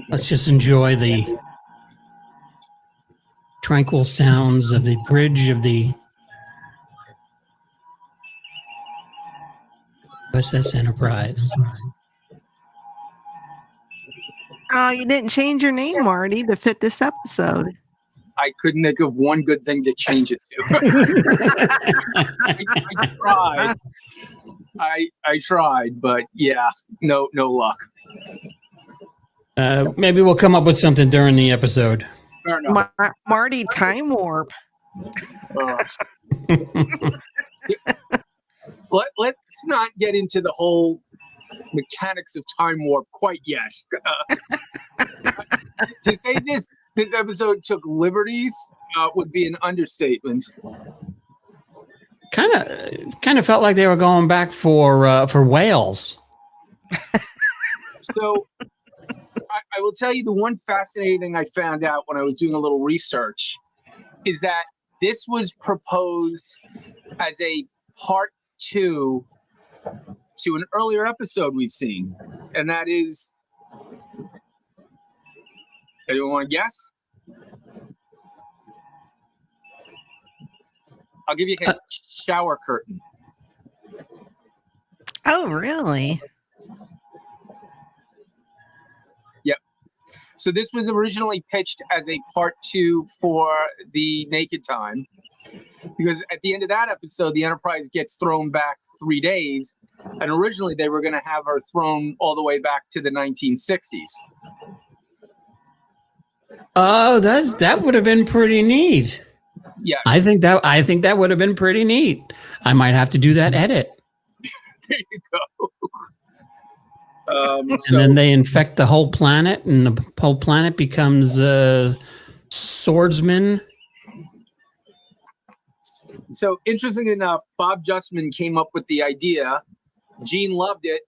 Let's just enjoy the tranquil sounds of the bridge of the USS Enterprise. Oh, you didn't change your name, Marty, to fit this episode. I couldn't think of one good thing to change it to. I tried. I tried, but yeah, no luck. Maybe we'll come up with something during the episode. Fair enough. Marty Time Warp. Let's not get into the whole mechanics of time warp quite yet. To say this episode took liberties would be an understatement. Kind of felt like they were going back for whales. So I will tell you the one fascinating thing I found out when I was doing a little research is that this was proposed as a part 2 to an earlier episode we've seen, and that is, anyone want to guess? I'll give you a hint. Shower curtain. Oh, really? Yep. So this was originally pitched as a part 2 for the Naked Time, because at the end of that episode, the Enterprise gets thrown back 3 days, and originally they were going to have her thrown all the way back to the 1960s. Oh, that would have been pretty neat. Yes. I think that would have been pretty neat. I might have to do that edit. There you go. And then they infect the whole planet, and the whole planet becomes swordsman. So interesting enough, Bob Justman came up with the idea. Gene loved it.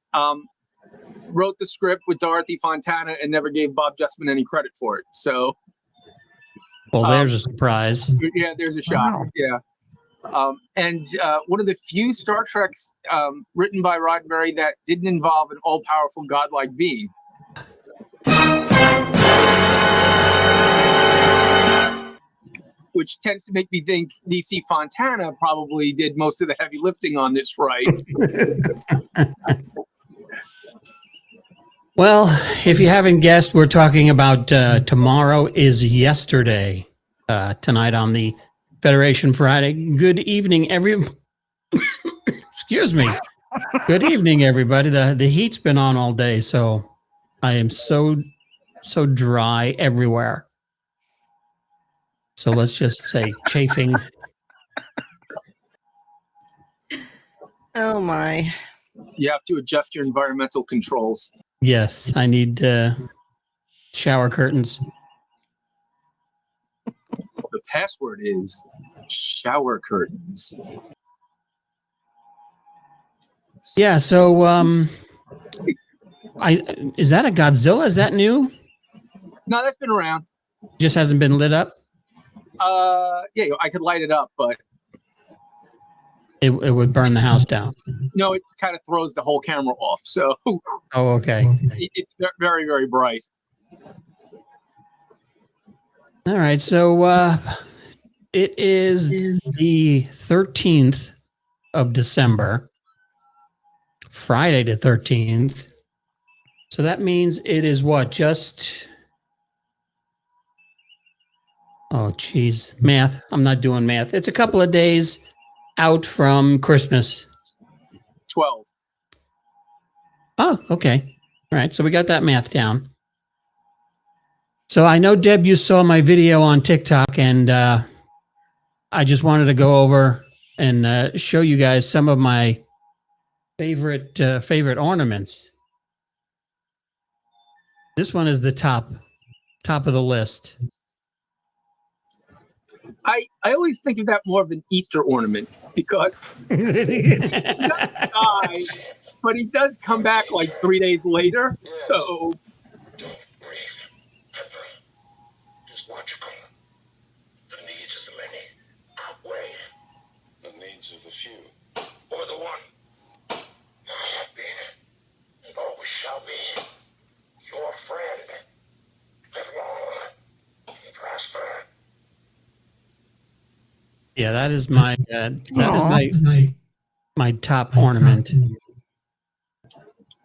Wrote the script with Dorothy Fontana and never gave Bob Justman any credit for it. So, well, there's a surprise. Yeah, there's a shot. Wow. Yeah. And one of the few Star Treks written by Roddenberry that didn't involve an all-powerful godlike being. Which tends to make me think DC Fontana probably did most of the heavy lifting on this, right? Well, if you haven't guessed, we're talking about Tomorrow is Yesterday, tonight on the Federation Friday. Good evening, excuse me. Good evening, everybody. The heat's been on all day, so I am so dry everywhere. So let's just say chafing. Oh, my. You have to adjust your environmental controls. Yes, I need shower curtains. The password is shower curtains. Yeah, so is that a Godzilla? Is that new? No, that's been around. Just hasn't been lit up? Yeah, I could light it up, but it would burn the house down. No, it kind of throws the whole camera off. So, oh, okay. It's very, very bright. All right, so it is the 13th of December, Friday the 13th. So that means it is what? Just, oh, geez, math. I'm not doing math. It's a couple of days out from Christmas. 12. Oh, okay. All right, so we got that math down. So I know, Deb, you saw my video on TikTok, and I just wanted to go over and show you guys some of my favorite ornaments. This one is the top of the list. I always think of that more of an Easter ornament because he doesn't die, but he does come back like 3 days later. So don't grieve, Pepper. Is logical. The needs of the many outweigh the needs of the few, or the one. I have been and always shall be your friend, Yeah, that is my Aw. my top ornament.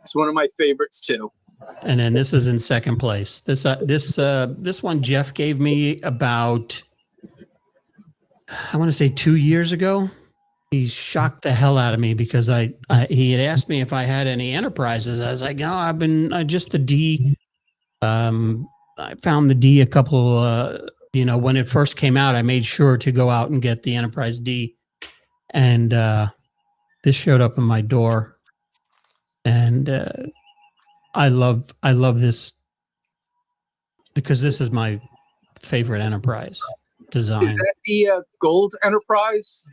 It's one of my favorites too. And then this is in second place. This one Jeff gave me about, I want to say 2 years ago. He shocked the hell out of me because he had asked me if I had any enterprises. I was like, no, I just the D. I found the D a couple, when it first came out, I made sure to go out and get the Enterprise D. And this showed up in my door. And I love this because this is my favorite Enterprise design. Is that the gold Enterprise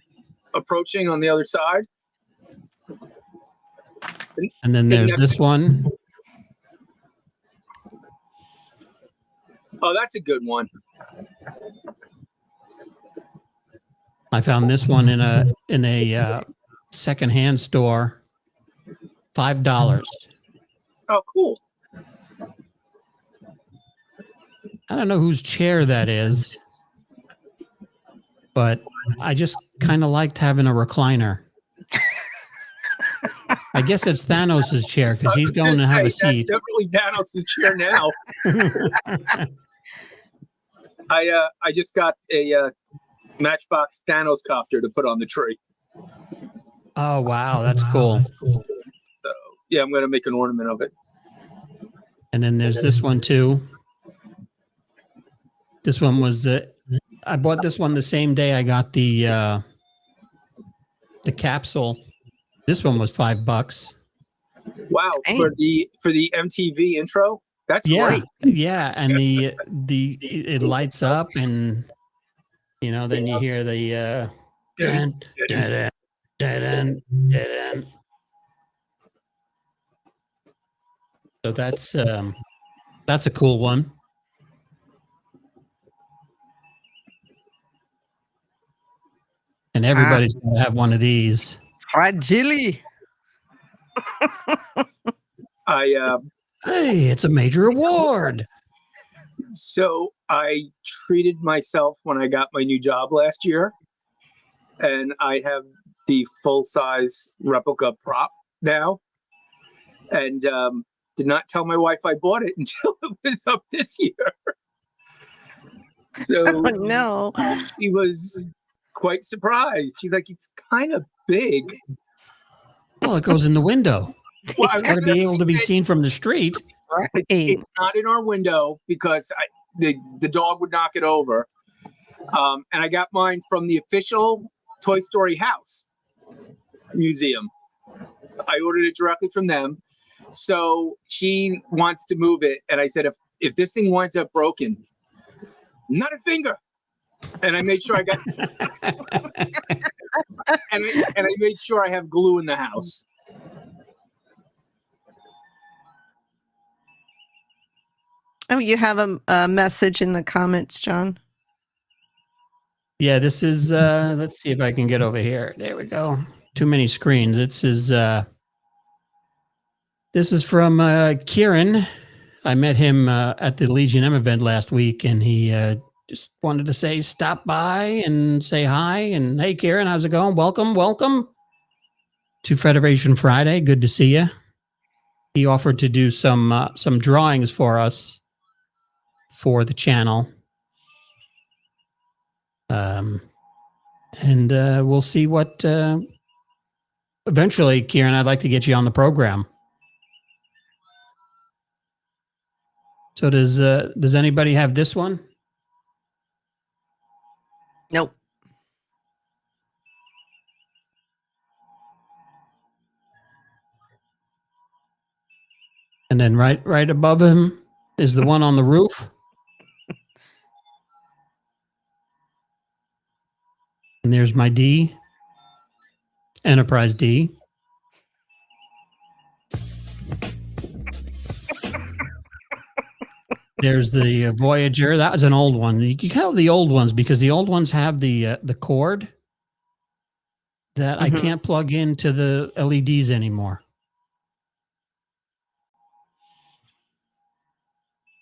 approaching on the other side? And then there's this one. Oh, that's a good one. I found this one in a secondhand store, $5. Oh, cool. I don't know whose chair that is, but I just kind of liked having a recliner. I guess it's Thanos' chair because he's going to have a seat. That's definitely Thanos' chair now. I just got a Matchbox Thanos copter to put on the tree. Oh, wow. That's cool. So, yeah, I'm going to make an ornament of it. And then there's this one, too. This one was, I bought this one the same day I got the capsule. This one was $5. Wow, Dang. for the MTV intro? That's great. Yeah, and it lights up, and then you hear the dun, dun, dun, dun, dun. So that's a cool one. And everybody's gonna have one of these. Fragile. Hey, it's a major award. So I treated myself when I got my new job last year, and I have the full-size replica prop now, and did not tell my wife I bought it until it was up this year. So Oh, no. she was quite surprised. She's like, "It's kind of big." Well, it goes in the window. Well, It's got to be able to be seen from the street. Right. It's not in our window because the dog would knock it over. And I got mine from the official Toy Story house museum. I ordered it directly from them. So she wants to move it. And I said, if this thing winds up broken, not a finger. And I made sure I got and I made sure I have glue in the house. Oh, you have a message in the comments, John. Yeah, this is let's see if I can get over here. There we go. Too many screens. This is from Kieran. I met him at the Legion M event last week, and he just wanted to say stop by and say hi. And hey, Kieran, how's it going? Welcome to Federation Friday. Good to see you. He offered to do some drawings for us for the channel. And we'll see what. Eventually, Kieran, I'd like to get you on the program. So does anybody have this one? Nope. And then right above him is the one on the roof. And there's my D, Enterprise D. There's the Voyager. That was an old one. You can count the old ones because the old ones have the cord that I can't plug into the LEDs anymore.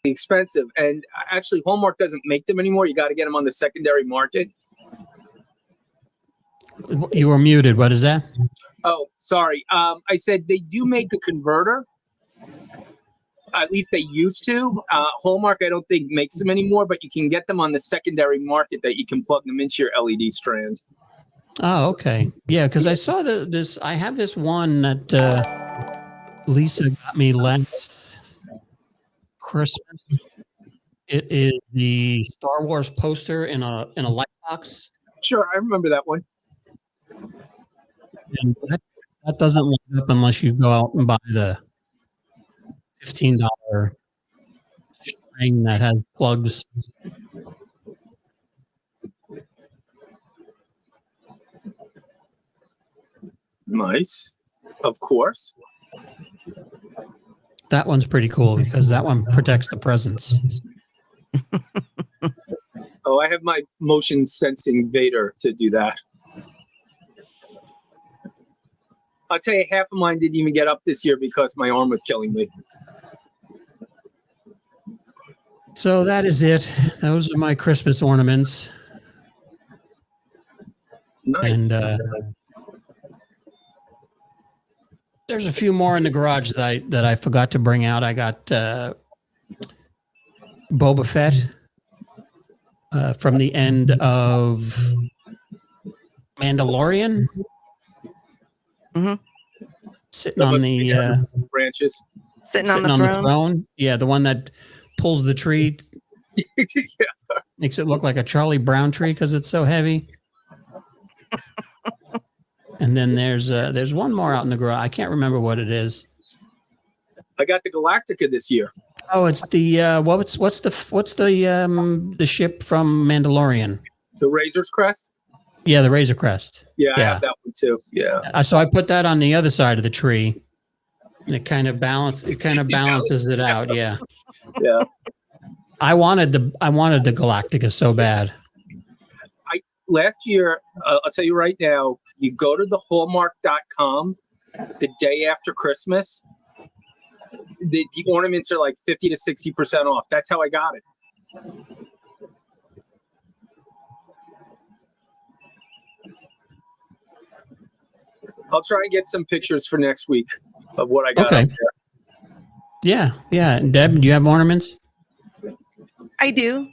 Expensive, and actually Hallmark doesn't make them anymore. You got to get them on the secondary market. You were muted. What is that? Oh, sorry. I said they do make a converter. At least they used to. Hallmark, I don't think makes them anymore, but you can get them on the secondary market that you can plug them into your LED strand. Oh, okay. Yeah, because I saw this. I have this one that Lisa got me last Christmas. It is the Star Wars poster in a light box, Sure, I remember that one. and that doesn't light up unless you go out and buy the $15 string that has plugs. Nice, of course. That one's pretty cool because that one protects the presents. Oh, I have my motion sensing Vader to do that. I'll tell you, half of mine didn't even get up this year because my arm was killing me. So that is it. Those are my Christmas ornaments. Nice. And there's a few more in the garage that I forgot to bring out. I got Boba Fett from the end of Mandalorian. Sitting on the branches. Sitting on the throne. Yeah, the one that pulls the tree, Yeah. makes it look like a Charlie Brown tree because it's so heavy. And then there's one more out in the garage. I can't remember what it is. I got the Galactica this year. Oh, it's the what's the ship from Mandalorian? The Razor's Crest. Yeah, the Razor Crest. Yeah, I have that one too. Yeah. So I put that on the other side of the tree, and it kind of balances it out. Yeah. Yeah. I wanted the Galactica so bad. Last year, I'll tell you right now, you go to the Hallmark.com the day after Christmas. The ornaments are like 50 to 60% off. That's how I got it. I'll try and get some pictures for next week of what I got. Okay. Up there. Yeah, yeah. And Deb, do you have ornaments? I do.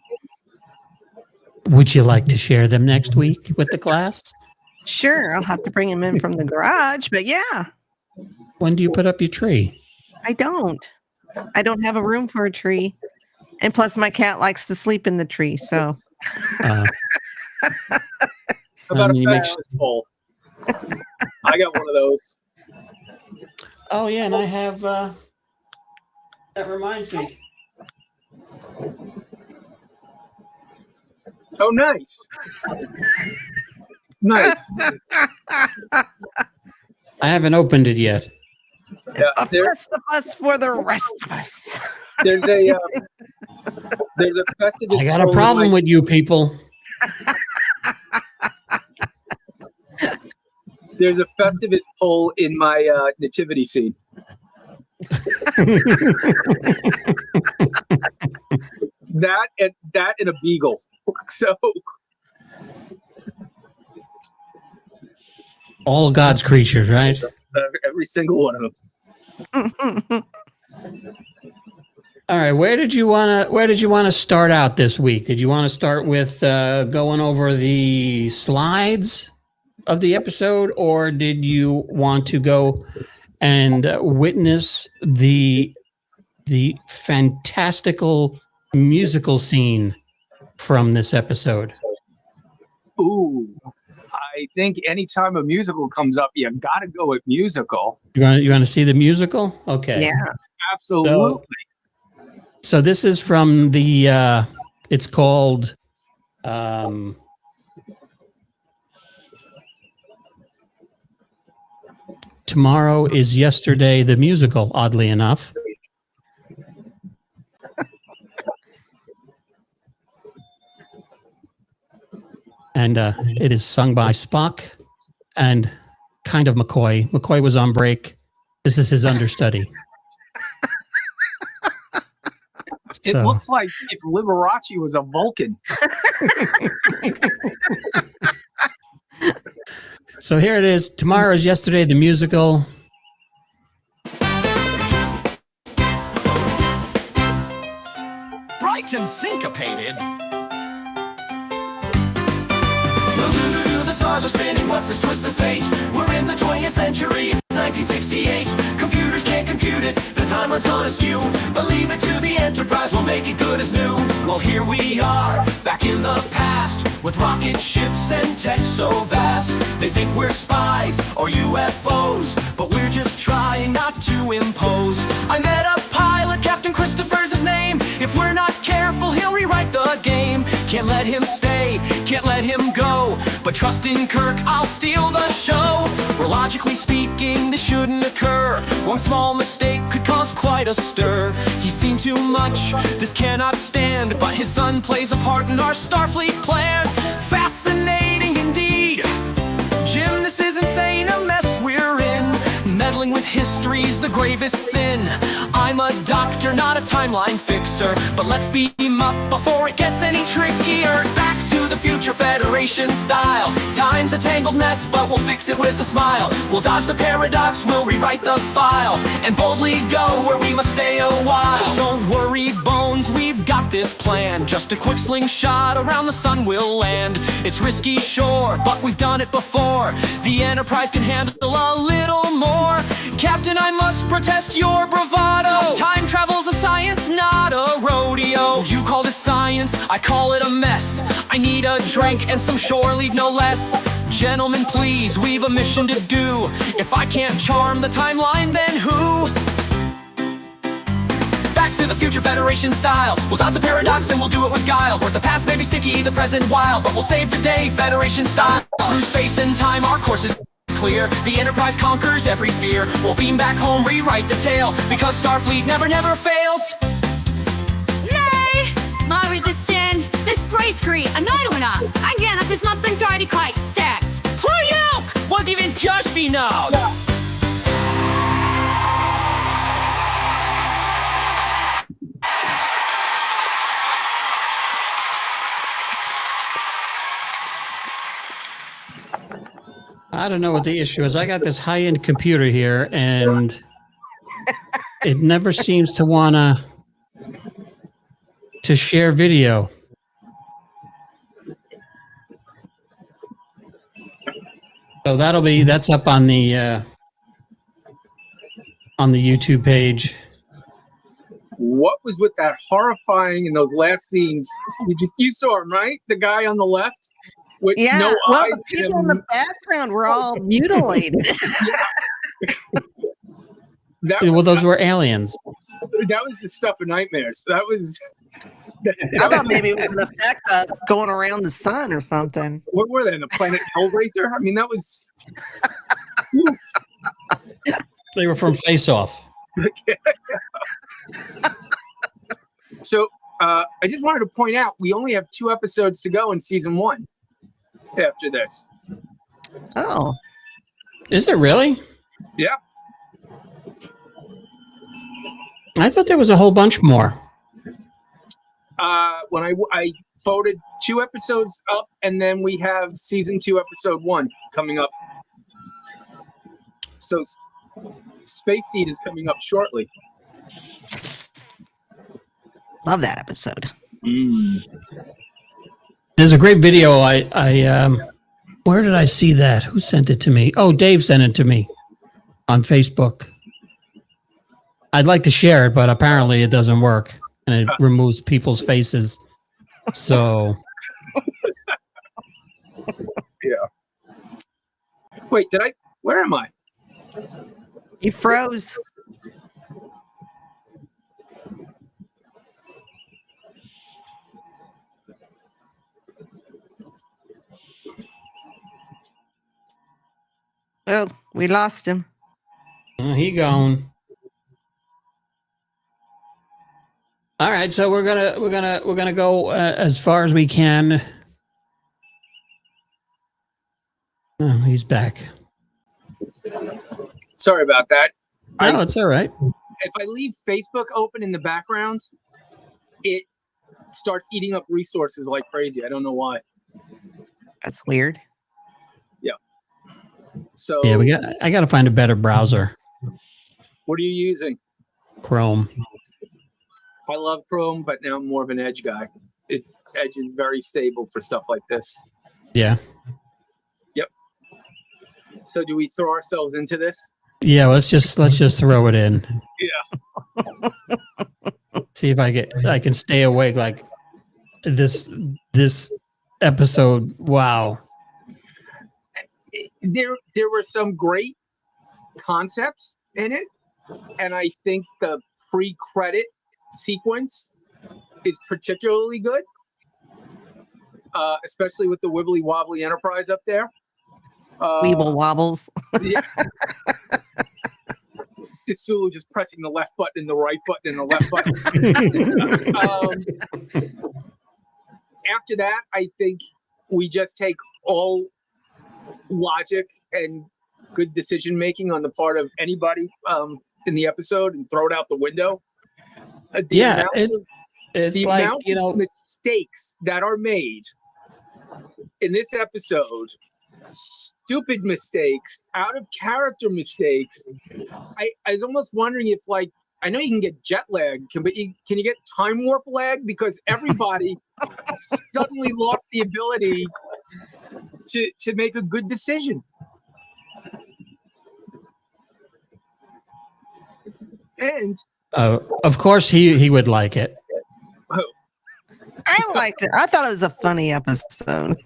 Would you like to share them next week with the class? Sure, I'll have to bring him in from the garage, but yeah, When do you put up your tree? I don't have a room for a tree. And plus my cat likes to sleep in the tree, so How about you a make fabulous pole? I got one of those. Oh yeah, and I have. That reminds me. Oh, nice. Nice. I haven't opened it yet. Yeah, the rest of us for the rest of us. there's a Festivus. I got a problem with you people. There's a Festivus pole in my nativity scene. that and a beagle. So all God's creatures, right? every single one of them. All right, where did you want to start out this week? Did you want to start with going over the slides of the episode, or did you want to go and witness the fantastical musical scene from this episode? Ooh, I think anytime a musical comes up, you got to go with musical. You want to see the musical? Okay. Yeah. Absolutely. So this is from the it's called Tomorrow is Yesterday, the musical, oddly enough. And it is sung by Spock and kind of McCoy. McCoy was on break. This is his understudy. It looks like if Liberace was a Vulcan. So here it is. Tomorrow is Yesterday, the musical. Bright and syncopated. The stars are spinning, what's this twist of fate? We're in the 20th century, it's 1968. Computers can't compute it, the timeline's gonna skew. But leave it to the Enterprise, we'll make it good as new. Well, here we are, back in the past, with rocket ships and tech so vast. They think we're spies or UFOs, but we're just trying not to impose. I met a pilot, Captain Christopher's his name. If we're not careful, he'll rewrite the game. Can't let him stay, can't let him go, but trust in Kirk, I'll steal the show. Well, logically speaking, this shouldn't occur. One small mistake could cause quite a stir. He's seen too much, this cannot stand, but his son plays a part in our Starfleet plan. Fascinating indeed. Jim, this is insane, a mess we're in. Meddling with history's the gravest sin. I'm a doctor, not a timeline fixer, but let's beat him up before it gets any trickier. Back to the Future Federation style. Time's a tangled mess, but we'll fix it with a smile. We'll dodge the paradox, we'll rewrite the file, and boldly go where we must stay a while. Don't worry, Bones, we've got this plan. Just a quick slingshot around the sun we'll land. It's risky, sure, but we've done it before. The Enterprise can handle a little more. Captain, I must protest your bravado. Time travel's a science, not a rodeo. You call this science, I call it a mess. I need a drink and some shore leave no less. Gentlemen, please, we've a mission to do. If I can't charm the timeline, then who? Back to the Future Federation style. We'll dodge the paradox and we'll do it with guile. Where the past may be sticky, the present wild, but we'll save the day, Federation style. Through space and time, our course is clear. The Enterprise conquers every fear. We'll beam back home, rewrite the tale, because Starfleet never fails. Nej! Majoriteten, det sprayskri, annorlunda. Again, att det snabbt en färdig kite stacked. Projok! Vad even just vi now? I don't know what the issue is. I got this high-end computer here, and it never seems to wanna share video. So that's up on the YouTube page. What was with that horrifying in those last scenes? You saw him, right? The guy on the left with Yeah, no well, eyes. the people in the background were all mutilated. Well, those were aliens. That was the stuff of nightmares. That was. I thought maybe it was an effect of going around the sun or something. What were they in the planet Hellraiser? I mean, that was. They were from Face Off. So I just wanted to point out we only have 2 episodes to go in season 1 after this. Oh, Is it really? Yeah. I thought there was a whole bunch more. When I voted 2 episodes up, and then we have season 2, episode 1 coming up. So Space Seed is coming up shortly. love that episode. There's a great video. Where did I see that? Who sent it to me? Oh, Dave sent it to me on Facebook. I'd like to share it, but apparently it doesn't work, and it removes people's faces. So, Yeah. Wait, where am I? You froze. Oh, we lost him. he gone. All right, so we're gonna go as far as we can. Oh, he's back. Sorry about that. No, it's all right. If I leave Facebook open in the background, it starts eating up resources like crazy. I don't know why. That's weird. Yeah. So Yeah, I got to find a better browser. what are you using? Chrome. I love Chrome, but now I'm more of an Edge guy. Edge is very stable for stuff like this. Yeah. So do we throw ourselves into this? Yeah, let's just throw it in. Yeah. See if I can stay awake like this episode. Wow. There were some great concepts in it, and I think the pre-credit sequence is particularly good, especially with the wibbly wobbly Enterprise up there. Weeble wobbles. Yeah. It's just Sulu just pressing the left button and the right button and the left button. After that, I think we just take all logic and good decision making on the part of anybody in the episode and throw it out the window. It's The like, amount of mistakes that are made in this episode, stupid mistakes, out of character mistakes. I was almost wondering if, like, I know you can get jet lag, can you get time warp lag? Because everybody suddenly lost the ability to make a good decision. And of course he would like it. I liked it. I thought it was a funny episode.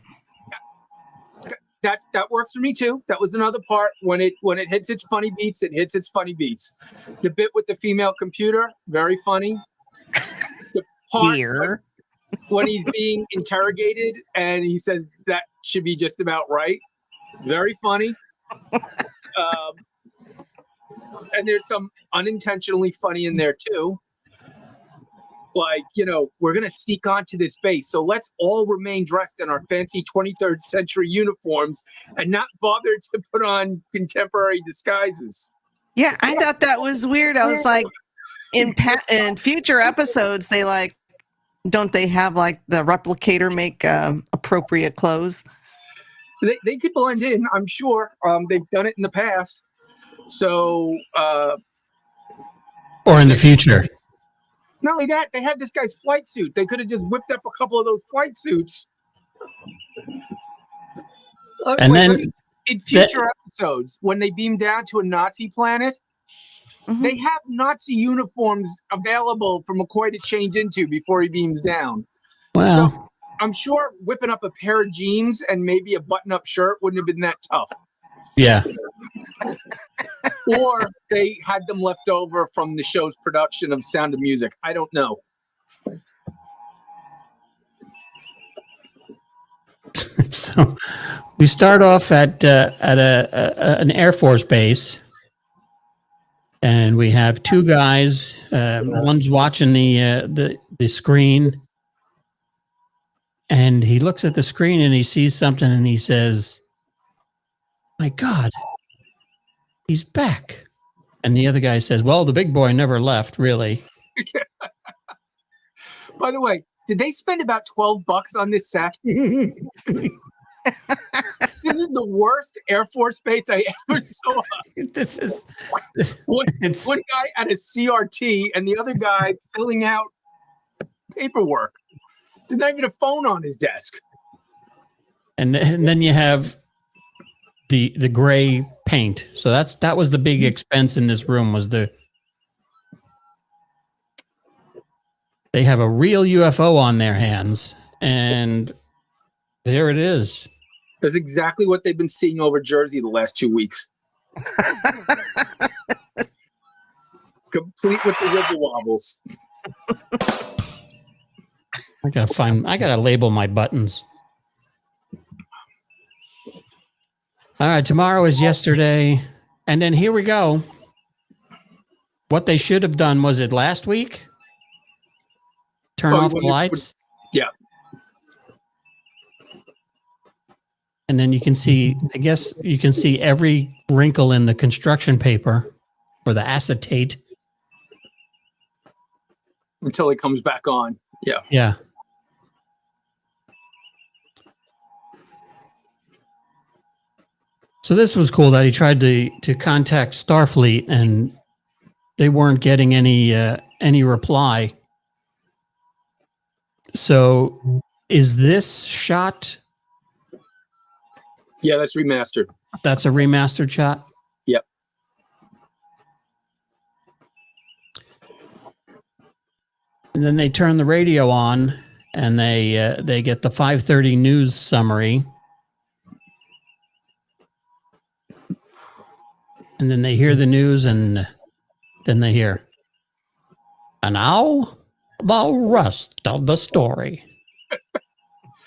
that works for me too. That was another part when it hits its funny beats. It hits its funny beats. The bit with the female computer, very funny. The part Dear. when he's being interrogated and he says that should be just about right, very funny. And there's some unintentionally funny in there too. Like, we're going to sneak onto this base, so let's all remain dressed in our fancy 23rd century uniforms and not bother to put on contemporary disguises. Yeah, I thought that was weird. I was like, in future episodes, don't they have like the replicator make appropriate clothes? They could blend in, I'm sure. They've done it in the past. So, or in the future. not only that, they had this guy's flight suit. They could have just whipped up a couple of those flight suits. And then in future episodes, when they beam down to a Nazi planet, they have Nazi uniforms available for McCoy to change into before he beams down. Well, So I'm sure whipping up a pair of jeans and maybe a button-up shirt wouldn't have been that tough. yeah. Or they had them left over from the show's production of Sound of Music. I don't know. So we start off at an Air Force base, and we have two guys. One's watching the screen, and he looks at the screen and he sees something, and he says, "My God, he's back." And the other guy says, "Well, the big boy never left, really." By the way, did they spend about $12 on this set? This is the worst Air Force base I ever saw. This is One guy at a CRT and the other guy filling out paperwork. There's not even a phone on his desk. and then you have the gray paint. So that was the big expense in this room. They have a real UFO on their hands, and there it is. That's exactly what they've been seeing over Jersey the last 2 weeks. Complete with the wibble wobbles. I gotta label my buttons. All right, tomorrow is yesterday, and then here we go. What they should have done, was it last week? Turn off the lights? Yeah. And then you can see, I guess you can see every wrinkle in the construction paper or the acetate. Until it comes back on. Yeah. Yeah. So this was cool that he tried to contact Starfleet and they weren't getting any reply. So is this shot? Yeah, that's remastered. That's a remastered shot? Yep. And then they turn the radio on and they get the 5:30 news summary. And then they hear the news and then they hear, and now the rest of the story.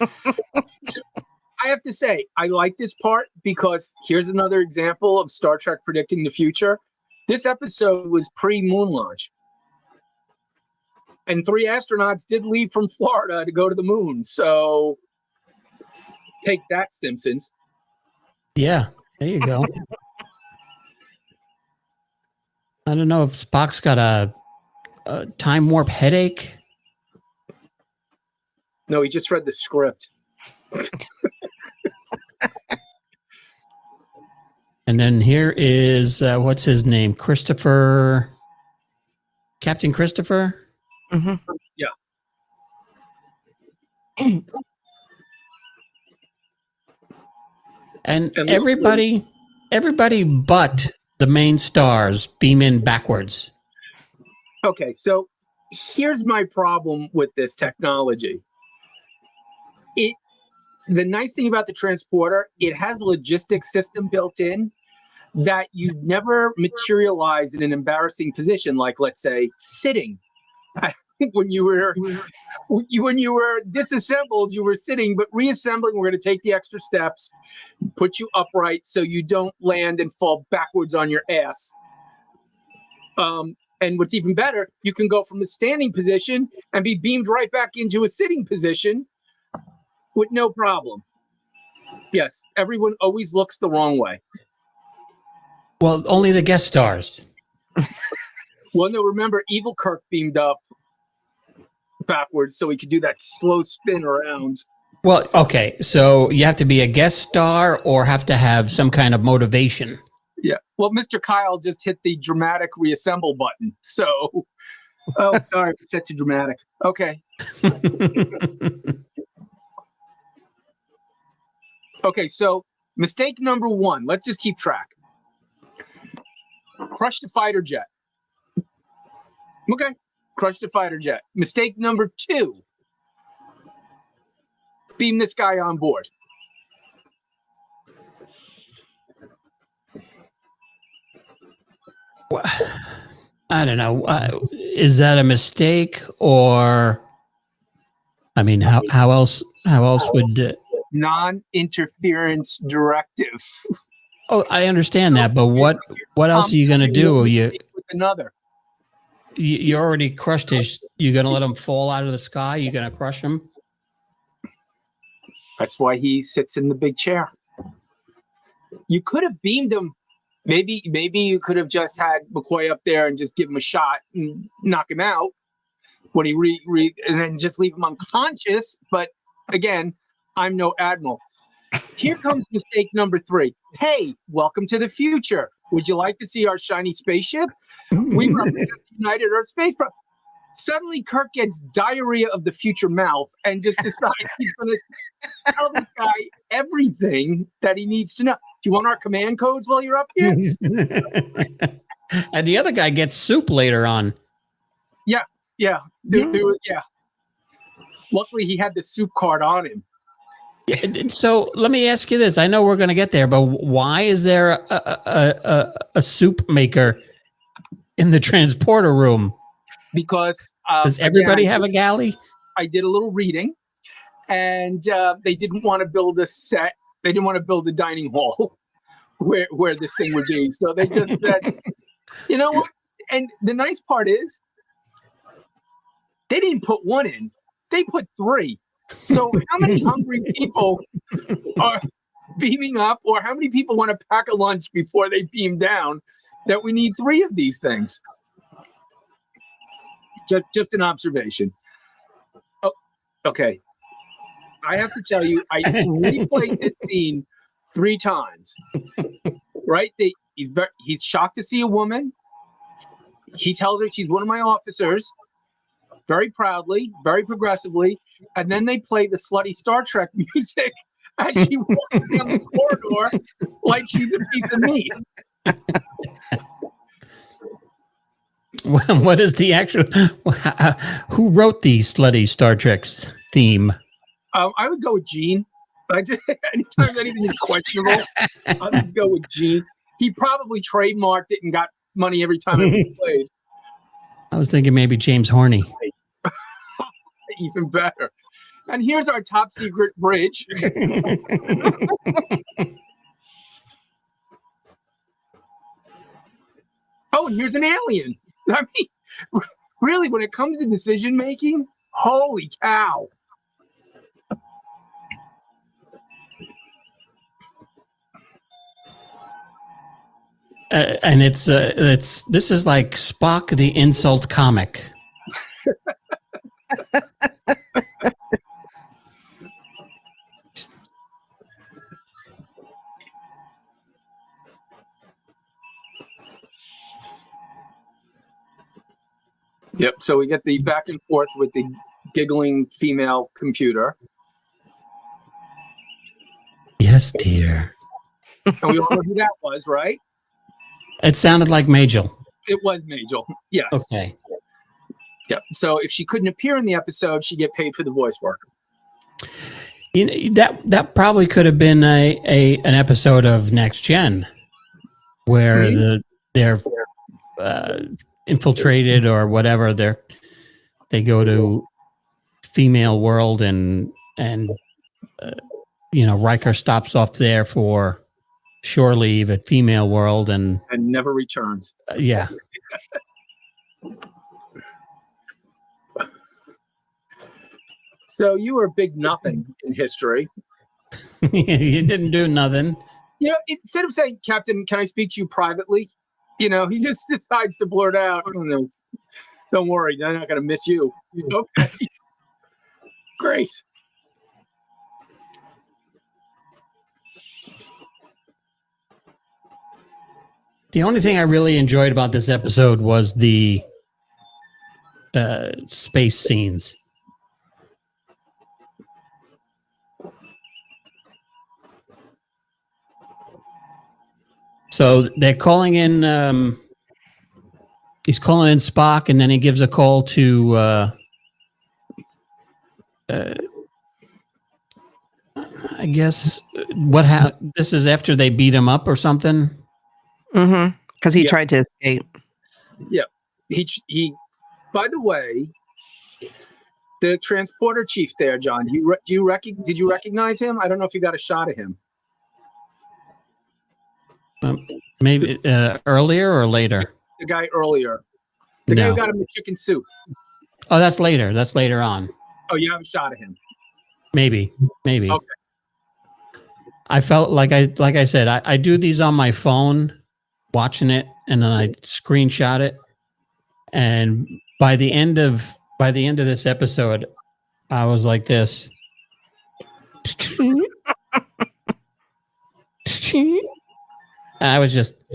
I have to say, I like this part because here's another example of Star Trek predicting the future. This episode was pre-moon launch. And 3 astronauts did leave from Florida to go to the moon. So take that, Simpsons. Yeah, there you go. I don't know if Spock's got a time warp headache. No, he just read the script. And then here is, what's his name? Captain Christopher? Mhm. Yeah. And everybody but the main stars beam in backwards. Okay, so here's my problem with this technology. The nice thing about the transporter, it has a logistics system built in that you never materialize in an embarrassing position, like let's say sitting. I think when you were disassembled, you were sitting, but reassembling, we're going to take the extra steps, put you upright so you don't land and fall backwards on your ass. And what's even better, you can go from a standing position and be beamed right back into a sitting position with no problem. Yes, everyone always looks the wrong way. Well, only the guest stars. Well, no, remember, Evil Kirk beamed up backwards so he could do that slow spin around. Well, okay, so you have to be a guest star or have to have some kind of motivation. Yeah. Well, Mr. Kyle just hit the dramatic reassemble button. So, oh, sorry, set to dramatic. Okay. Okay, so mistake number 1. Let's just keep track. Crush the fighter jet. Okay, crush the fighter jet. Mistake number 2. Beam this guy on board. I don't know. Is that a mistake or? I mean, how else would? Non-interference directive. Oh, I understand that, but what else are you going to do? With another. You already crushed his. You're going to let him fall out of the sky? You're going to crush him? That's why he sits in the big chair. You could have beamed him. Maybe you could have just had McCoy up there and just give him a shot and knock him out when he and then just leave him unconscious. But again, I'm no admiral. Here comes mistake number 3. Hey, welcome to the future. Would you like to see our shiny spaceship? We represent the United Earth Space Program. Suddenly, Kirk gets diarrhea of the future mouth and just decides he's going to tell this guy everything that he needs to know. Do you want our command codes while you're up here? And the other guy gets soup later on. Yeah. Yeah. Luckily, he had the soup card on him. So let me ask you this. I know we're going to get there, but why is there a soup maker in the transporter room? Because does everybody have a galley? I did a little reading, and they didn't want to build a set. They didn't want to build a dining hall where this thing would be. So they just said, you know what? And the nice part is, they didn't put 1 in. They put 3. So how many hungry people are beaming up, or how many people want to pack a lunch before they beam down, that we need 3 of these things? Just an observation. Oh, okay. I have to tell you, I replayed this scene 3 times. Right? He's shocked to see a woman. He tells her she's one of my officers, very proudly, very progressively, and then they play the slutty Star Trek music as she walks down the corridor like she's a piece of meat. What is the actual? Who wrote the slutty Star Trek theme? I would go with Gene. Anytime anything is questionable, I would go with Gene. He probably trademarked it and got money every time it was played. I was thinking maybe James Horney. Even better. And here's our top secret bridge. Oh, and here's an alien. I mean, really, when it comes to decision making, holy cow. And this is like Spock the insult comic. Yep. So we get the back and forth with the giggling female computer. Yes, dear. And we all know who that was, right? It sounded like Majel. It was Majel. Yes. Okay. Yep. So if she couldn't appear in the episode, she'd get paid for the voice work. You know, that probably could have been an episode of Next Gen, where they're infiltrated or whatever. They go to female world and Riker stops off there for shore leave at female world and never returns. Yeah. So you were a big nothing in history. You didn't do nothing. You know, instead of saying, Captain, can I speak to you privately? You know, he just decides to blurt out, don't worry, they're not going to miss you. Okay. Great. The only thing I really enjoyed about this episode was the space scenes. So they're calling in, he's calling in Spock, and then he gives a call to, I guess, this is after they beat him up or something? Mm-hmm. Because he tried to escape. Yeah. He. By the way, the transporter chief there, John, did you recognize him? I don't know if you got a shot of him. Maybe earlier or later? The guy earlier. The guy who got him the chicken soup. Oh, that's later. That's later on. Oh, you have a shot of him. Maybe. Okay. I felt like I said, I do these on my phone, watching it, and then I screenshot it. And by the end of this episode, I was like this. I was just.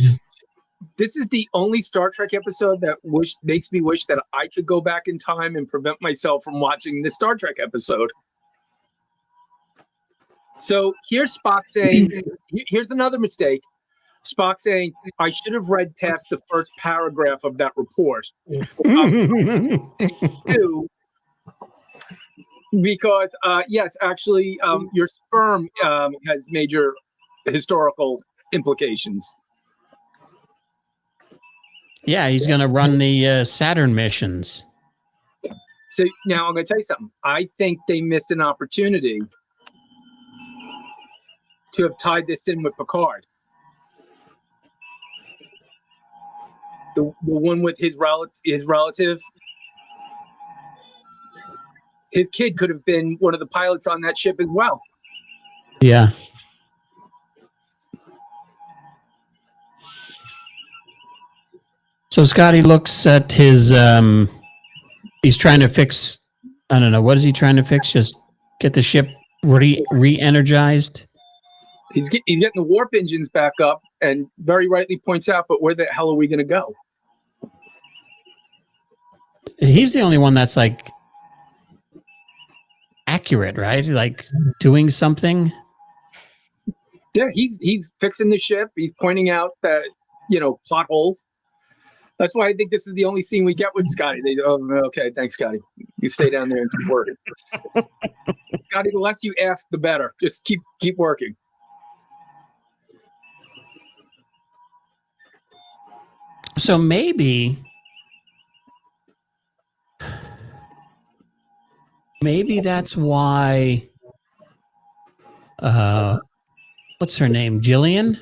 This is the only Star Trek episode that makes me wish that I could go back in time and prevent myself from watching this Star Trek episode. So here's Spock saying, here's another mistake. Spock saying, I should have read past the first paragraph of that report. Because, yes, actually, your sperm has major historical implications. Yeah, he's going to run the Saturn missions. So now I'm going to tell you something. I think they missed an opportunity to have tied this in with Picard. The one with his relative. His kid could have been one of the pilots on that ship as well. Yeah. So Scotty looks at his, he's trying to fix, I don't know, what is he trying to fix? Just get the ship re-energized? He's getting the warp engines back up, and very rightly points out, but where the hell are we going to go? He's the only one that's like accurate, right? Like doing something. Yeah, he's fixing the ship. He's pointing out that, plot holes. That's why I think this is the only scene we get with Scotty. Okay, thanks, Scotty. You stay down there and keep working. Scotty, the less you ask, the better. Just keep working. So maybe that's why. What's her name? Jillian?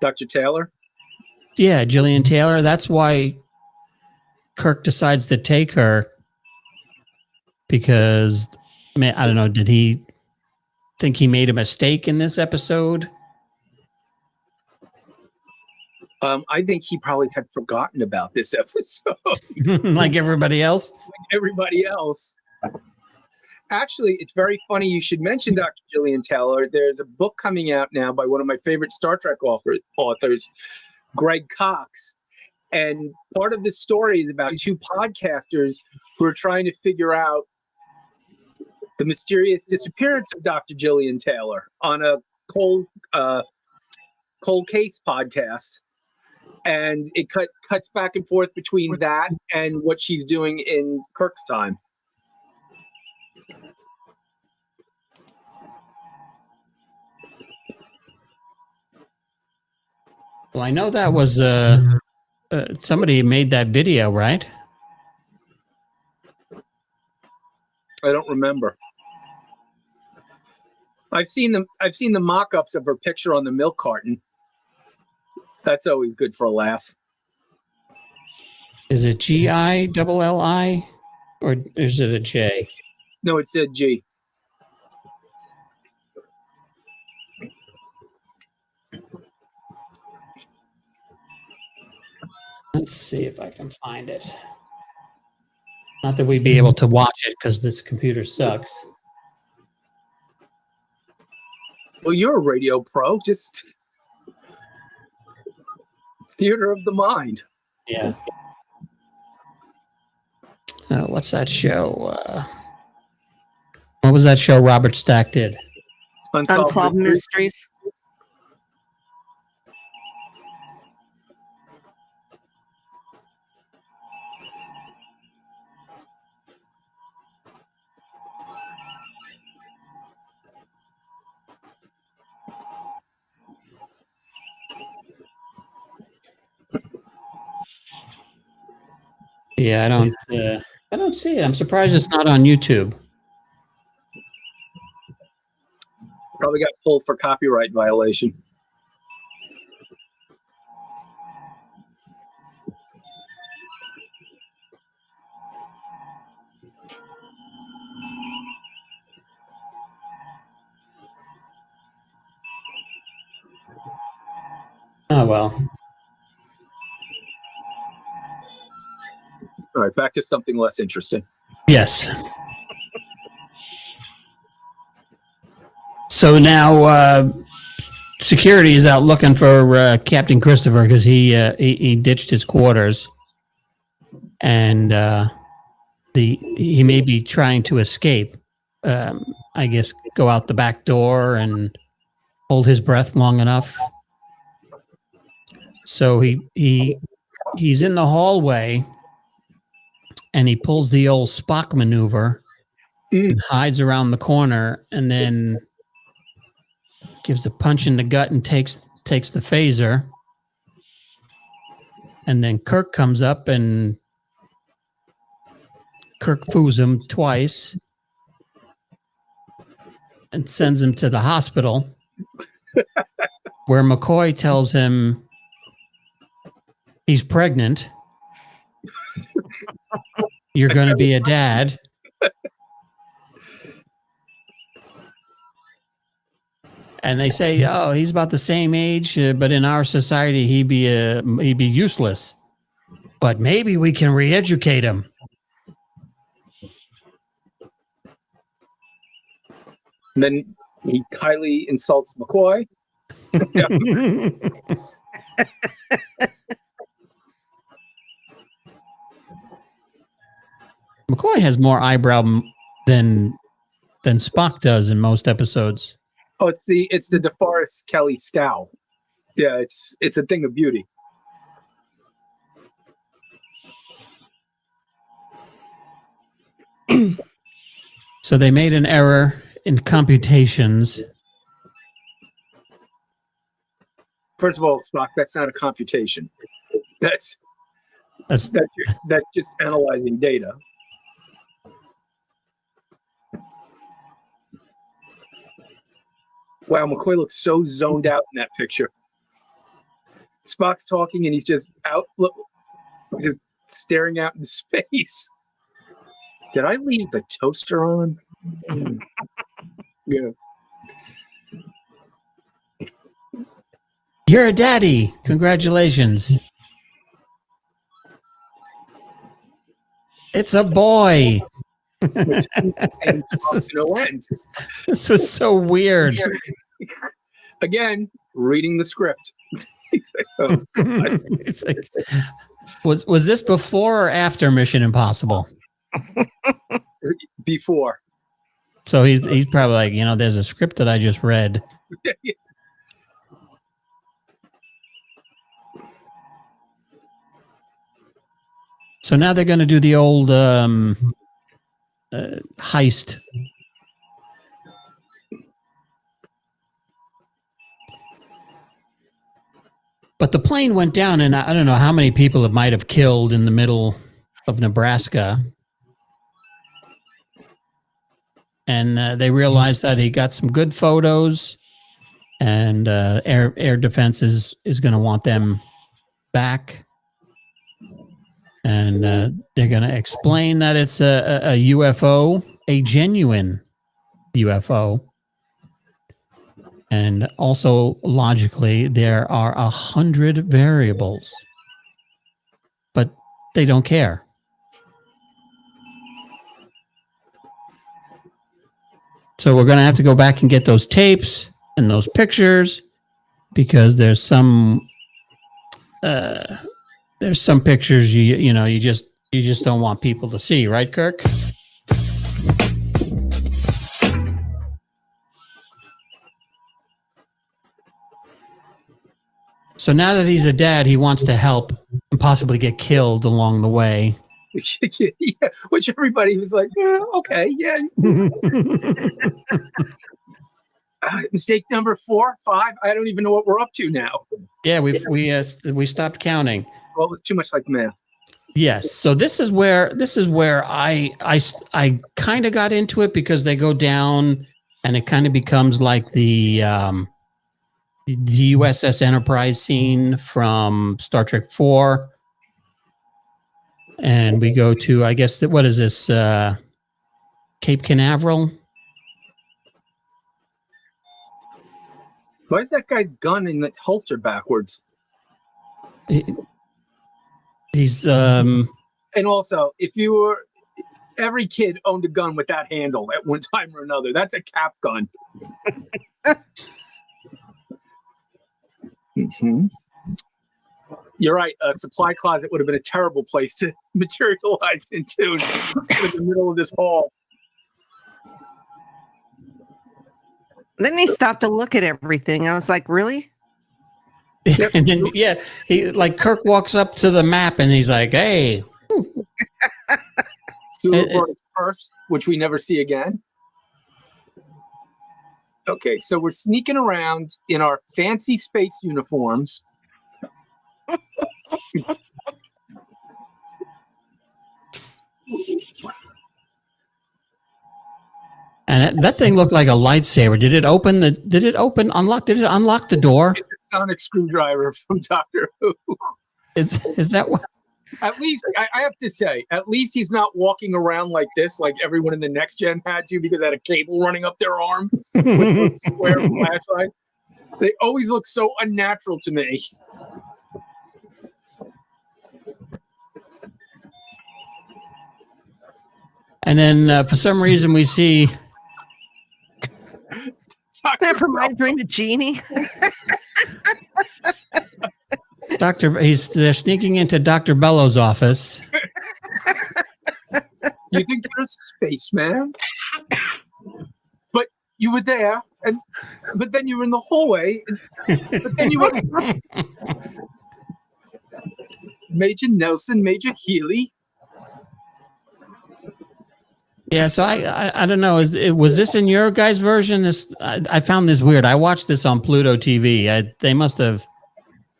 Dr. Taylor? Yeah, Jillian Taylor. That's why Kirk decides to take her, because, I don't know, did he think he made a mistake in this episode? I think he probably had forgotten about this episode. Like everybody else? Actually, it's very funny you should mention Dr. Jillian Taylor. There's a book coming out now by one of my favorite Star Trek authors, Greg Cox. And part of the story is about two podcasters who are trying to figure out the mysterious disappearance of Dr. Jillian Taylor on a cold case podcast. And it cuts back and forth between that and what she's doing in Kirk's time. Well, I know that was somebody made that video, right? I don't remember. I've seen the mock-ups of her picture on the milk carton. That's always good for a laugh. Is it Gilli or is it a J? No, it said G. Let's see if I can find it. Not that we'd be able to watch it because this computer sucks. Well, you're a radio pro. Just theater of the mind. Yeah. What's that show? What was that show Robert Stack did? Unsolved Mysteries. Yeah, I don't see it. I'm surprised it's not on YouTube. Probably got pulled for copyright violation. Oh, well. All right, back to something less interesting. Yes. So now security is out looking for Captain Christopher because he ditched his quarters, and he may be trying to escape. I guess go out the back door and hold his breath long enough. So he's in the hallway, and he pulls the old Spock maneuver and hides around the corner, and then gives a punch in the gut and takes the phaser. And then Kirk comes up and Kirk foos him twice and sends him to the hospital, where McCoy tells him he's pregnant. You're going to be a dad. And they say, oh, he's about the same age, but in our society, he'd be useless. But maybe we can re-educate him. And then He highly insults McCoy. McCoy has more eyebrow than Spock does in most episodes. Oh, it's the DeForest Kelly scowl. Yeah, it's a thing of beauty. So they made an error in computations. First of all, Spock, that's not a computation. That's just analyzing data. Wow, McCoy looks so zoned out in that picture. Spock's talking and he's just just staring out in space. Did I leave the toaster on? Yeah. You're a daddy. Congratulations. It's a boy. And Spock, no end. This was so weird. Again, reading the script. He's like, oh, God. It's like, was this before or after Mission Impossible? Before. So he's probably like, there's a script that I just read. So now they're going to do the old heist. But the plane went down, and I don't know how many people it might have killed in the middle of Nebraska. And they realized that he got some good photos, and air defense is going to want them back. And they're going to explain that it's a UFO, a genuine UFO. And also, logically, there are 100 variables. But they don't care. So we're going to have to go back and get those tapes and those pictures, because there's some pictures you just don't want people to see, right, Kirk? So now that he's a dad, he wants to help and possibly get killed along the way. Yeah, which everybody was like, yeah, okay, yeah. Mistake number 4, 5. I don't even know what we're up to now. Yeah, we stopped counting. Well, it was too much like math. Yes. So this is where I kind of got into it, because they go down and it kind of becomes like the USS Enterprise scene from Star Trek 4. And we go to, I guess, what is this? Cape Canaveral? Why is that guy's gun in the holster backwards? He's And also, if you were, every kid owned a gun with that handle at one time or another. That's a cap gun. Mm-hmm. You're right. A supply closet would have been a terrible place to materialize into in the middle of this hall. Then he stopped to look at everything. I was like, really? and then he like Kirk walks up to the map and he's like, "Hey." Sulu brought his purse, which we never see again. Okay, so we're sneaking around in our fancy space uniforms. And that thing looked like a lightsaber. Did it unlock the door? It's a sonic screwdriver from Doctor Who. Is that what? At least, I have to say, at least he's not walking around like this, like everyone in the Next Gen had to, because they had a cable running up their arm with a square flashlight. They always look so unnatural to me. And then for some reason we see Never mind, bring the genie. They're sneaking into Dr. Bellow's office. You think you're a spaceman? But you were there, but then you were in the hallway, but then you were Major Nelson, Major Healy. Yeah, so I don't know. Was this in your guys' version? I found this weird. I watched this on Pluto TV. They must have.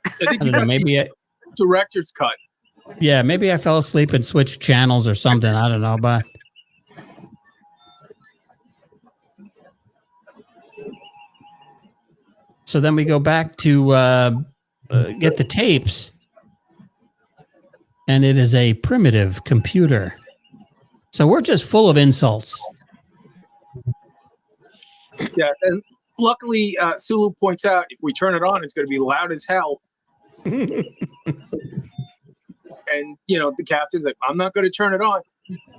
I think I don't know. Maybe director's cut. Yeah, maybe I fell asleep and switched channels or something. I don't know, but so then we go back to get the tapes, and it is a primitive computer. So we're just full of insults. Yeah, and luckily, Sulu points out if we turn it on, it's going to be loud as hell. And, the captain's like, I'm not going to turn it on.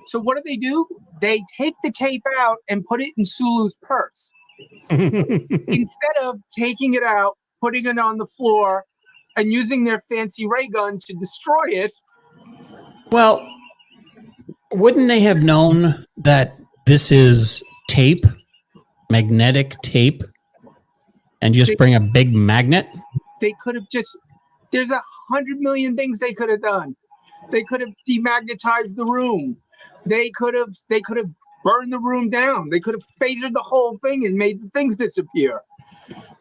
So what do? They take the tape out and put it in Sulu's purse. Instead of taking it out, putting it on the floor, and using their fancy ray gun to destroy it. Well, wouldn't they have known that this is tape, magnetic tape, and just bring a big magnet? They could have there's 100 million things they could have done. They could have demagnetized the room. They could have burned the room down. They could have phasered the whole thing and made the things disappear.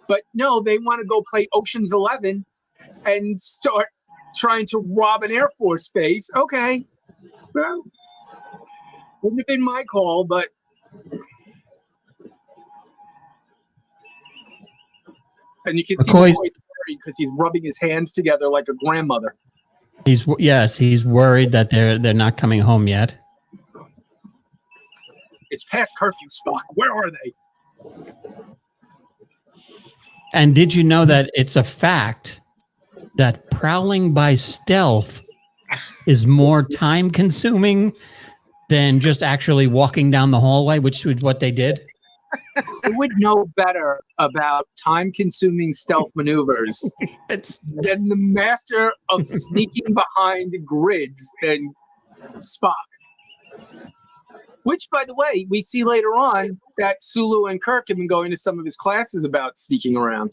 But no, they want to go play Ocean's 11 and start trying to rob an Air Force base. Okay. Well, wouldn't have been my call, but and you can see McCoy's worried because he's rubbing his hands together like a grandmother. He's worried that they're not coming home yet. It's past curfew, Spock. Where are they? And did you know that it's a fact that prowling by stealth is more time consuming than just actually walking down the hallway, which is what they did? Who would know better about time-consuming stealth maneuvers than the master of sneaking behind grids than Spock? Which, by the way, we see later on that Sulu and Kirk have been going to some of his classes about sneaking around.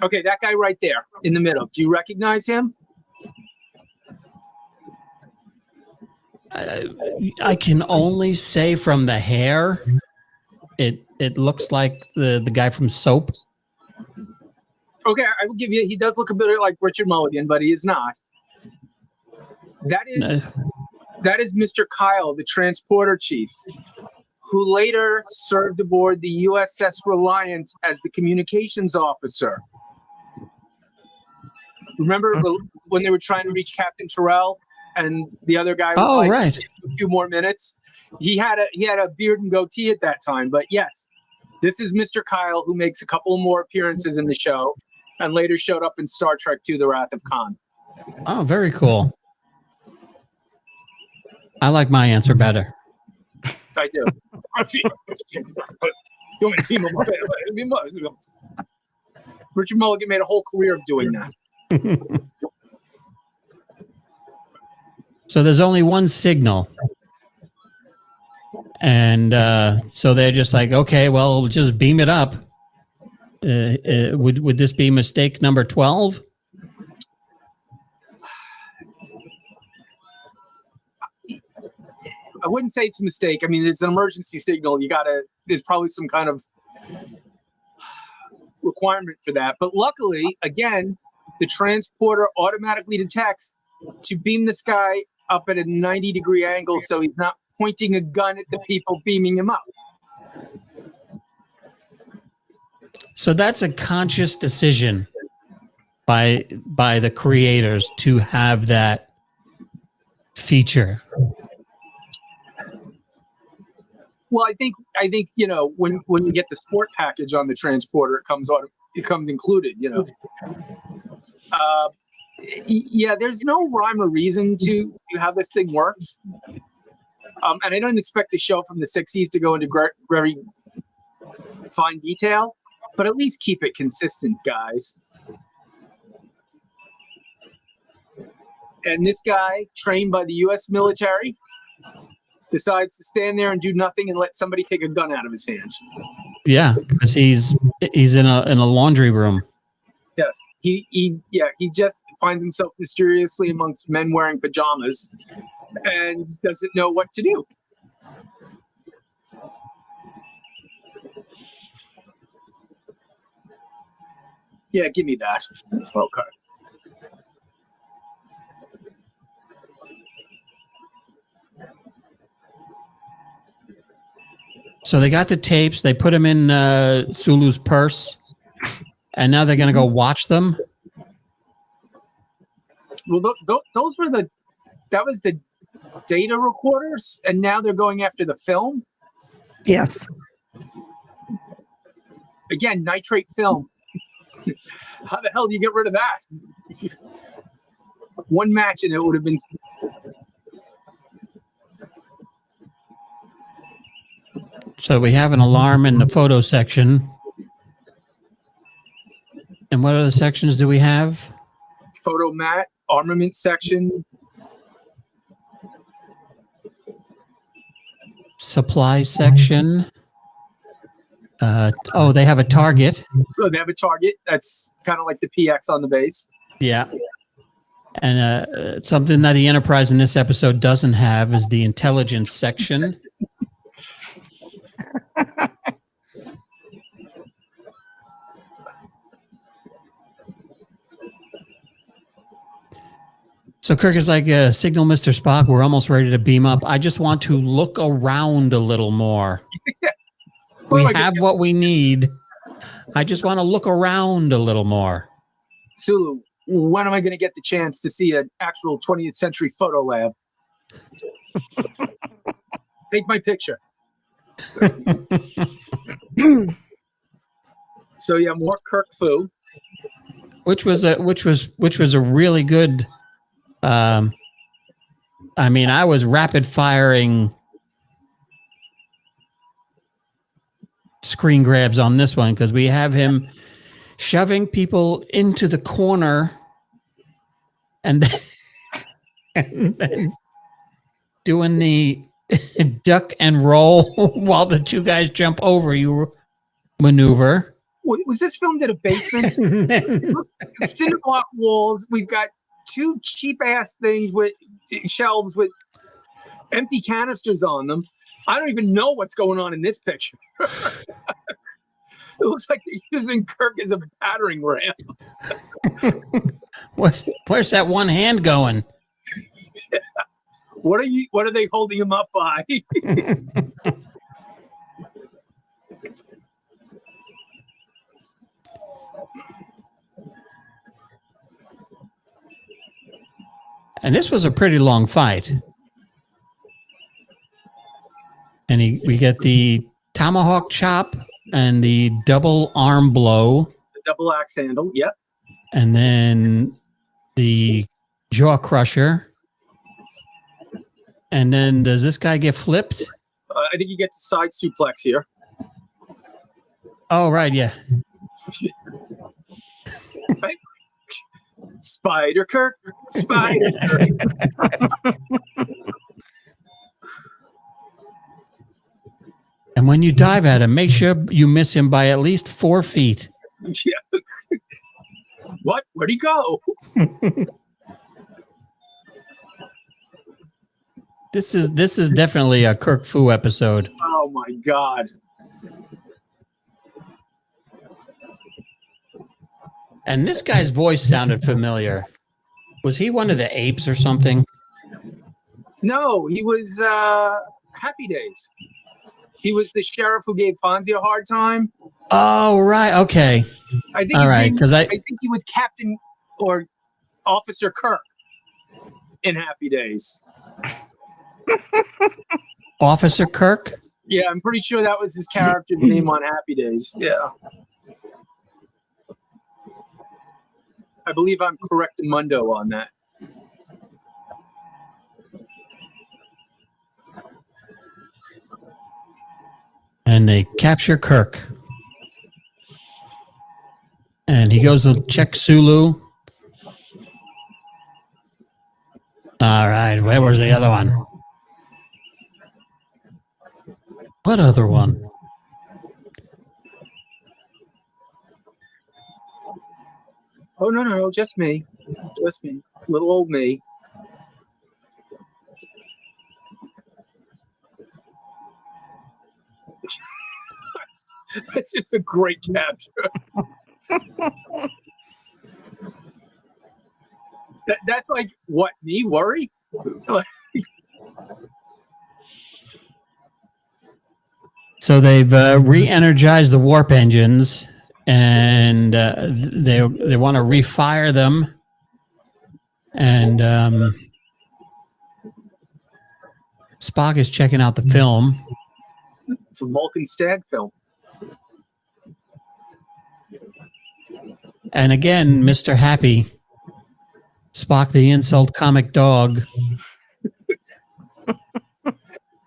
Okay, that guy right there in the middle. Do you recognize him? I can only say from the hair, it looks like the guy from Soap. Okay, I will give you. He does look a bit like Richard Mulligan, but he is not. That is Mr. Kyle, the transporter chief, who later served aboard the USS Reliant as the communications officer. Remember when they were trying to reach Captain Terrell, and the other guy was right. A few more minutes. He had a beard and goatee at that time, but yes, this is Mr. Kyle, who makes a couple more appearances in the show, and later showed up in Star Trek II: The Wrath of Khan. Oh, very cool. I like my answer better. I do. Richard Mulligan made a whole career of doing that. So there's only one signal. And so they're just like, okay, well, we'll just beam it up. Would this be mistake number 12? I wouldn't say it's a mistake. I mean, it's an emergency signal. There's probably some kind of requirement for that. But luckily, again, the transporter automatically detects to beam this guy up at a 90-degree angle so he's not pointing a gun at the people beaming him up. So that's a conscious decision by the creators to have that feature. Well, I think when you get the sport package on the transporter, it comes included. Yeah, there's no rhyme or reason to how this thing works. And I don't expect a show from the 60s to go into very fine detail, but at least keep it consistent, guys. And this guy, trained by the U.S. military, decides to stand there and do nothing and let somebody take a gun out of his hands. Yeah, because he's in a laundry room. Yes, he just finds himself mysteriously amongst men wearing pajamas and doesn't know what to do. Yeah, give me that. Okay. So they got the tapes. They put them in Sulu's purse, and now they're going to go watch them. Well, those were that was the data recorders, and now they're going after the film. Yes. Again, nitrate film. How the hell do you get rid of that? One match and it would have been. So we have an alarm in the photo section. And what other sections do we have? Photo mat, armament section. Supply section. They have a target. Oh, they have a target. That's kind of like the PX on the base. Yeah. And something that the Enterprise in this episode doesn't have is the intelligence section. So Kirk is like, signal Mr. Spock, we're almost ready to beam up. I just want to look around a little more. We have what we need. I just want to look around a little more. Sulu, when am I going to get the chance to see an actual 20th century photo lab? Take my picture. So yeah, more Kirk Fu. Which was a really good. I mean, I was rapid firing screen grabs on this one because we have him shoving people into the corner and then doing the duck and roll while the two guys jump over you maneuver. Was this filmed in a basement? Cinder block walls. We've got two cheap ass things with shelves with empty canisters on them. I don't even know what's going on in this picture. It looks like they're using Kirk as a battering ram. Where's that one hand going? Yeah. What are they holding him up by? And this was a pretty long fight. And we get the tomahawk chop and the double arm blow. The double axe handle, yep. And then the jaw crusher. And then does this guy get flipped? I think he gets a side suplex here. Oh, right, yeah. Right? Spider Kirk. Spider Kirk. And when you dive at him, make sure you miss him by at least 4 feet. Yeah. What? Where'd he go? This is definitely a Kirk Fu episode. Oh my God. And this guy's voice sounded familiar. Was he one of the apes or something? No, he was Happy Days. He was the sheriff who gave Fonzie a hard time. Oh, right. Okay. I think All right, because I think he was Captain or Officer Kirk in Happy Days. Officer Kirk? Yeah, I'm pretty sure that was his character's name on Happy Days. Yeah. I believe I'm correct, Mundo, on that. And they capture Kirk. And he goes to check Sulu. All right, where was the other one? What other one? Oh, no, just me. Just me. Little old me. That's just a great capture. That's like, what, me worry? So they've re-energized the warp engines, and they want to refire them. And Spock is checking out the film. It's a Vulcan Stag film. And again, Mr. Happy, Spock the insult comic dog.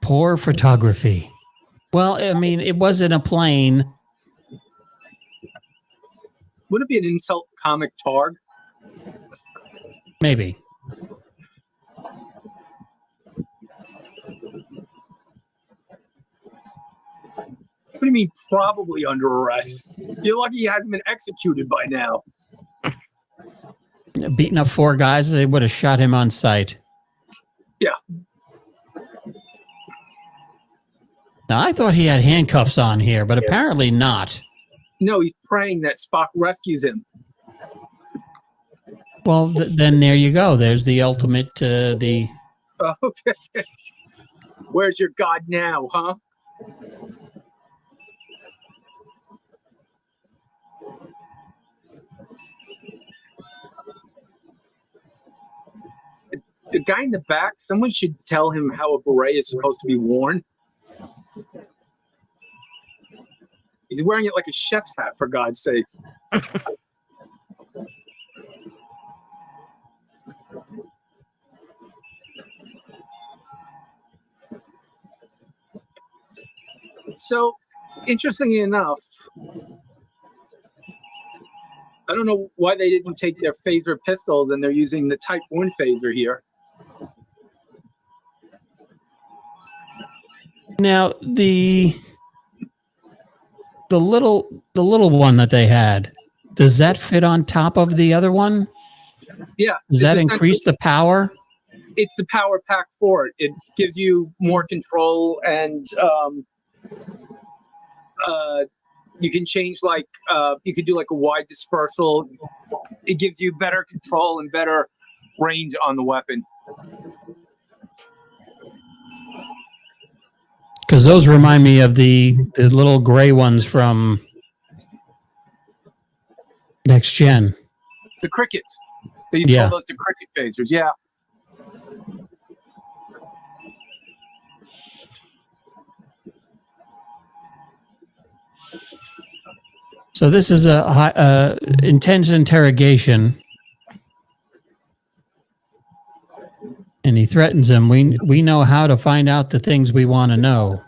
Poor photography. Well, I mean, it wasn't a plane. Would it be an insult comic targ? Maybe. What do you mean, probably under arrest? You're lucky he hasn't been executed by now. Beating up 4 guys, they would have shot him on sight. Yeah. Now, I thought he had handcuffs on here, but apparently not. No, he's praying that Spock rescues him. Well, then there you go. There's the ultimate, the... Okay. Where's your God now, huh? The guy in the back, someone should tell him how a beret is supposed to be worn. He's wearing it like a chef's hat, for God's sake. So, interestingly enough, I don't know why they didn't take their phaser pistols and they're using the Type 1 phaser here. Now, the little one that they had, does that fit on top of the other one? Yeah. Does that increase the power? It's the power pack for it. It gives you more control, and you can change, like, you could do like a wide dispersal. It gives you better control and better range on the weapon. Because those remind me of the little gray ones from Next Gen. The crickets. They Yeah. sold those to cricket phasers. Yeah. So this is a intense interrogation, and he threatens him. We know how to find out the things we want to know.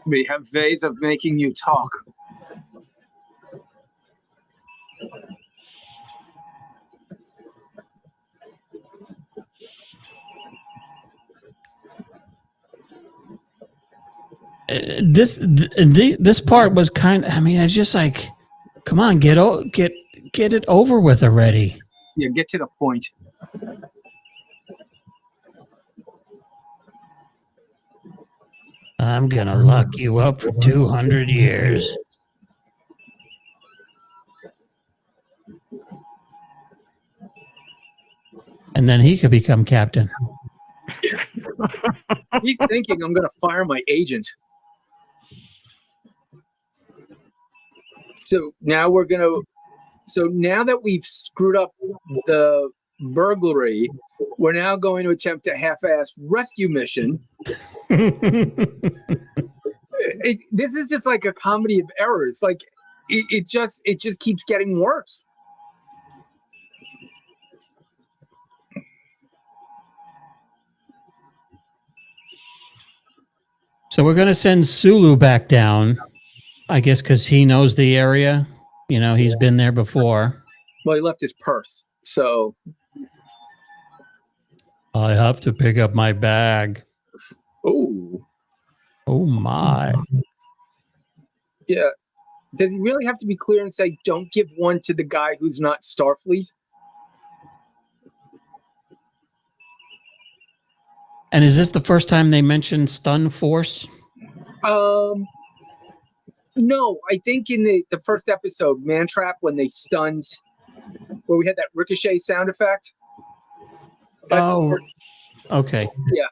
We have ways of making you talk. This part was kind of, I mean, it's just like, come on, get it over with already. Yeah, get to the point. I'm gonna lock you up for 200 years. And then he could become captain. He's thinking, I'm going to fire my agent. So now we're going to. So now that we've screwed up the burglary. We're now going to attempt a half-ass rescue mission. This is just like a comedy of errors. Like it just keeps getting worse. So we're going to send Sulu back down, I guess, because he knows the area. You know, he's been there before. Well, he left his purse, so I have to pick up my bag. oh my. Yeah. Does he really have to be clear and say, don't give one to the guy who's not Starfleet? And is this the first time they mentioned stun force? No, I think in the first episode, Mantrap, when they stunned, where we had that ricochet sound effect. That's the first, okay. yeah.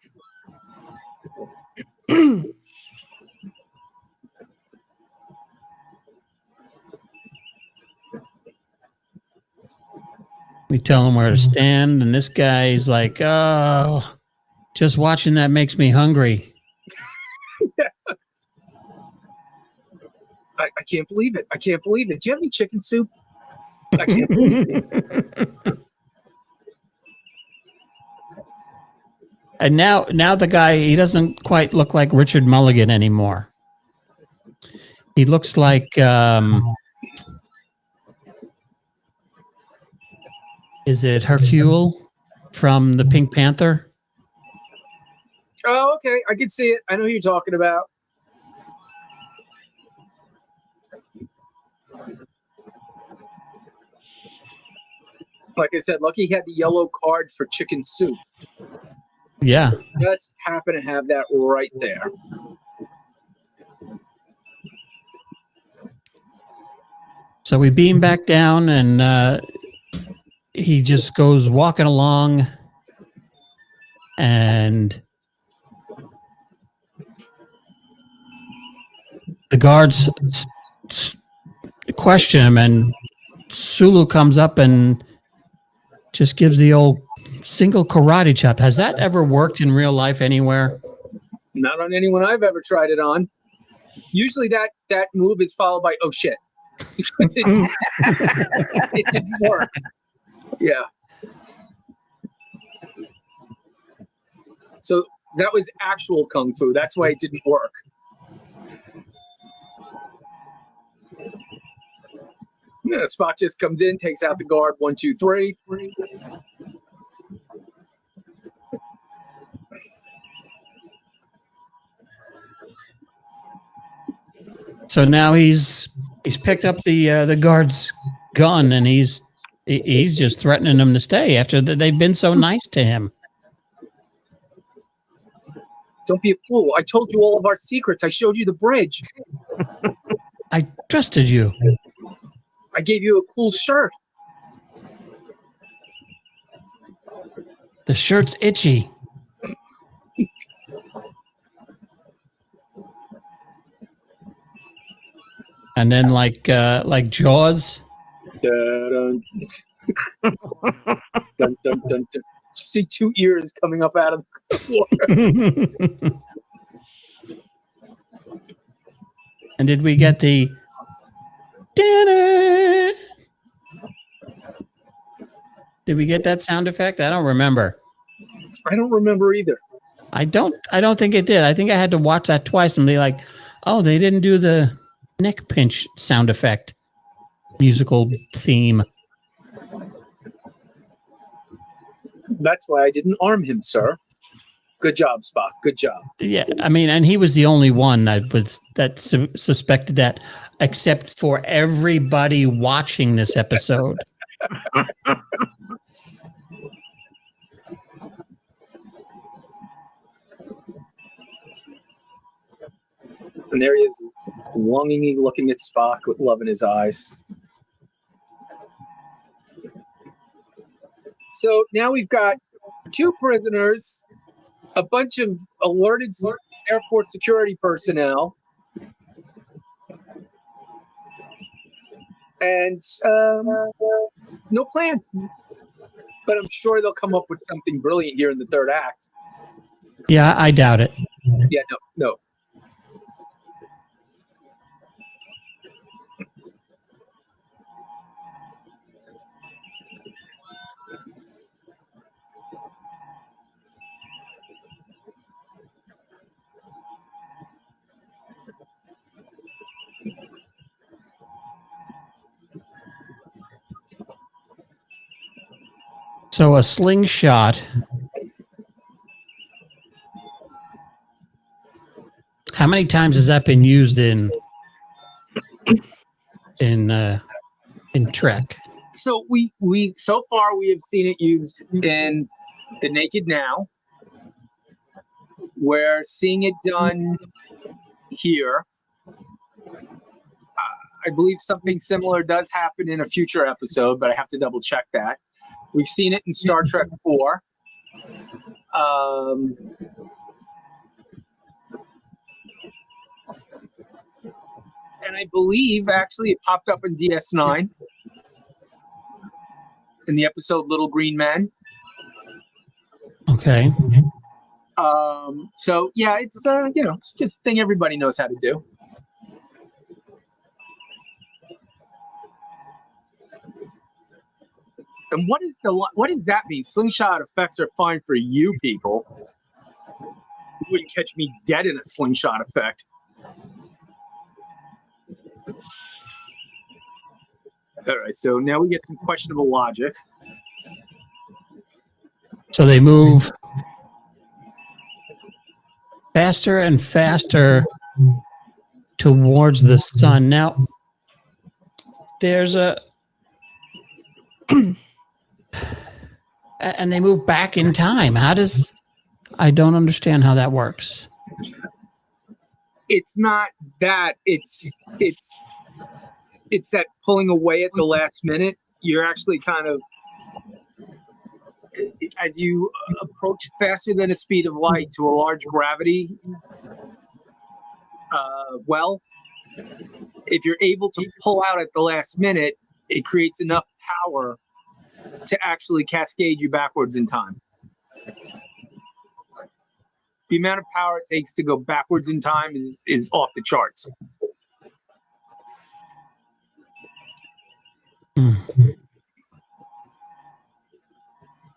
We tell him where to stand, and this guy's like, oh, just watching that makes me hungry. I can't believe it. I can't believe it. Do you have any chicken soup? I can't believe it. And now the guy, he doesn't quite look like Richard Mulligan anymore. He looks like, is it Hercule from the Pink Panther? Oh, okay. I can see it. I know who you're talking about. Like I said, Lucky had the yellow card for chicken soup. Yeah. Just happen to have that right there. So we beam back down, and he just goes walking along, and the guards question him, and Sulu comes up and just gives the old single karate chop. Has that ever worked in real life anywhere? Not on anyone I've ever tried it on. Usually that move is followed by, oh shit. It didn't work. Yeah. So that was actual kung fu. That's why it didn't work. Yeah, Spock just comes in, takes out the guard. 1, 2, 3. So now he's picked up the guard's gun, and he's just threatening them to stay after they've been so nice to him. Don't be a fool. I told you all of our secrets. I showed you the bridge. I trusted you. I gave you a cool shirt. The shirt's itchy. And then like Jaws. Dun, dun, dun, dun, dun. See 2 ears coming up out of the floor. And did we get the did we get that sound effect? I don't remember. I don't remember either. I don't think it did. I think I had to watch that twice and be like, oh, they didn't do the neck pinch sound effect musical theme. That's why I didn't arm him, sir. Good job, Spock. Good job. Yeah, I mean, and he was the only one that suspected that, except for everybody watching this episode. And there he is, longingly looking at Spock with love in his eyes. So now we've got 2 prisoners, a bunch of alerted Air Force security personnel, and no plan. But I'm sure they'll come up with something brilliant here in the third act. Yeah, I doubt it. Yeah, no. So a slingshot. How many times has that been used in Trek? So we so far we have seen it used in The Naked Now. We're seeing it done here. I believe something similar does happen in a future episode, but I have to double check that. We've seen it in Star Trek 4. And I believe actually it popped up in DS9 in the episode Little Green Men. Okay. So yeah, it's it's just a thing everybody knows how to do. And what does that mean? Slingshot effects are fine for you people. You wouldn't catch me dead in a slingshot effect. All right, so now we get some questionable logic. So they move faster and faster towards the sun. Now, there's and they move back in time. I don't understand how that works. It's not that. It's that pulling away at the last minute. You're actually kind of, as you approach faster than the speed of light to a large gravity if you're able to pull out at the last minute, it creates enough power to actually cascade you backwards in time. The amount of power it takes to go backwards in time is off the charts.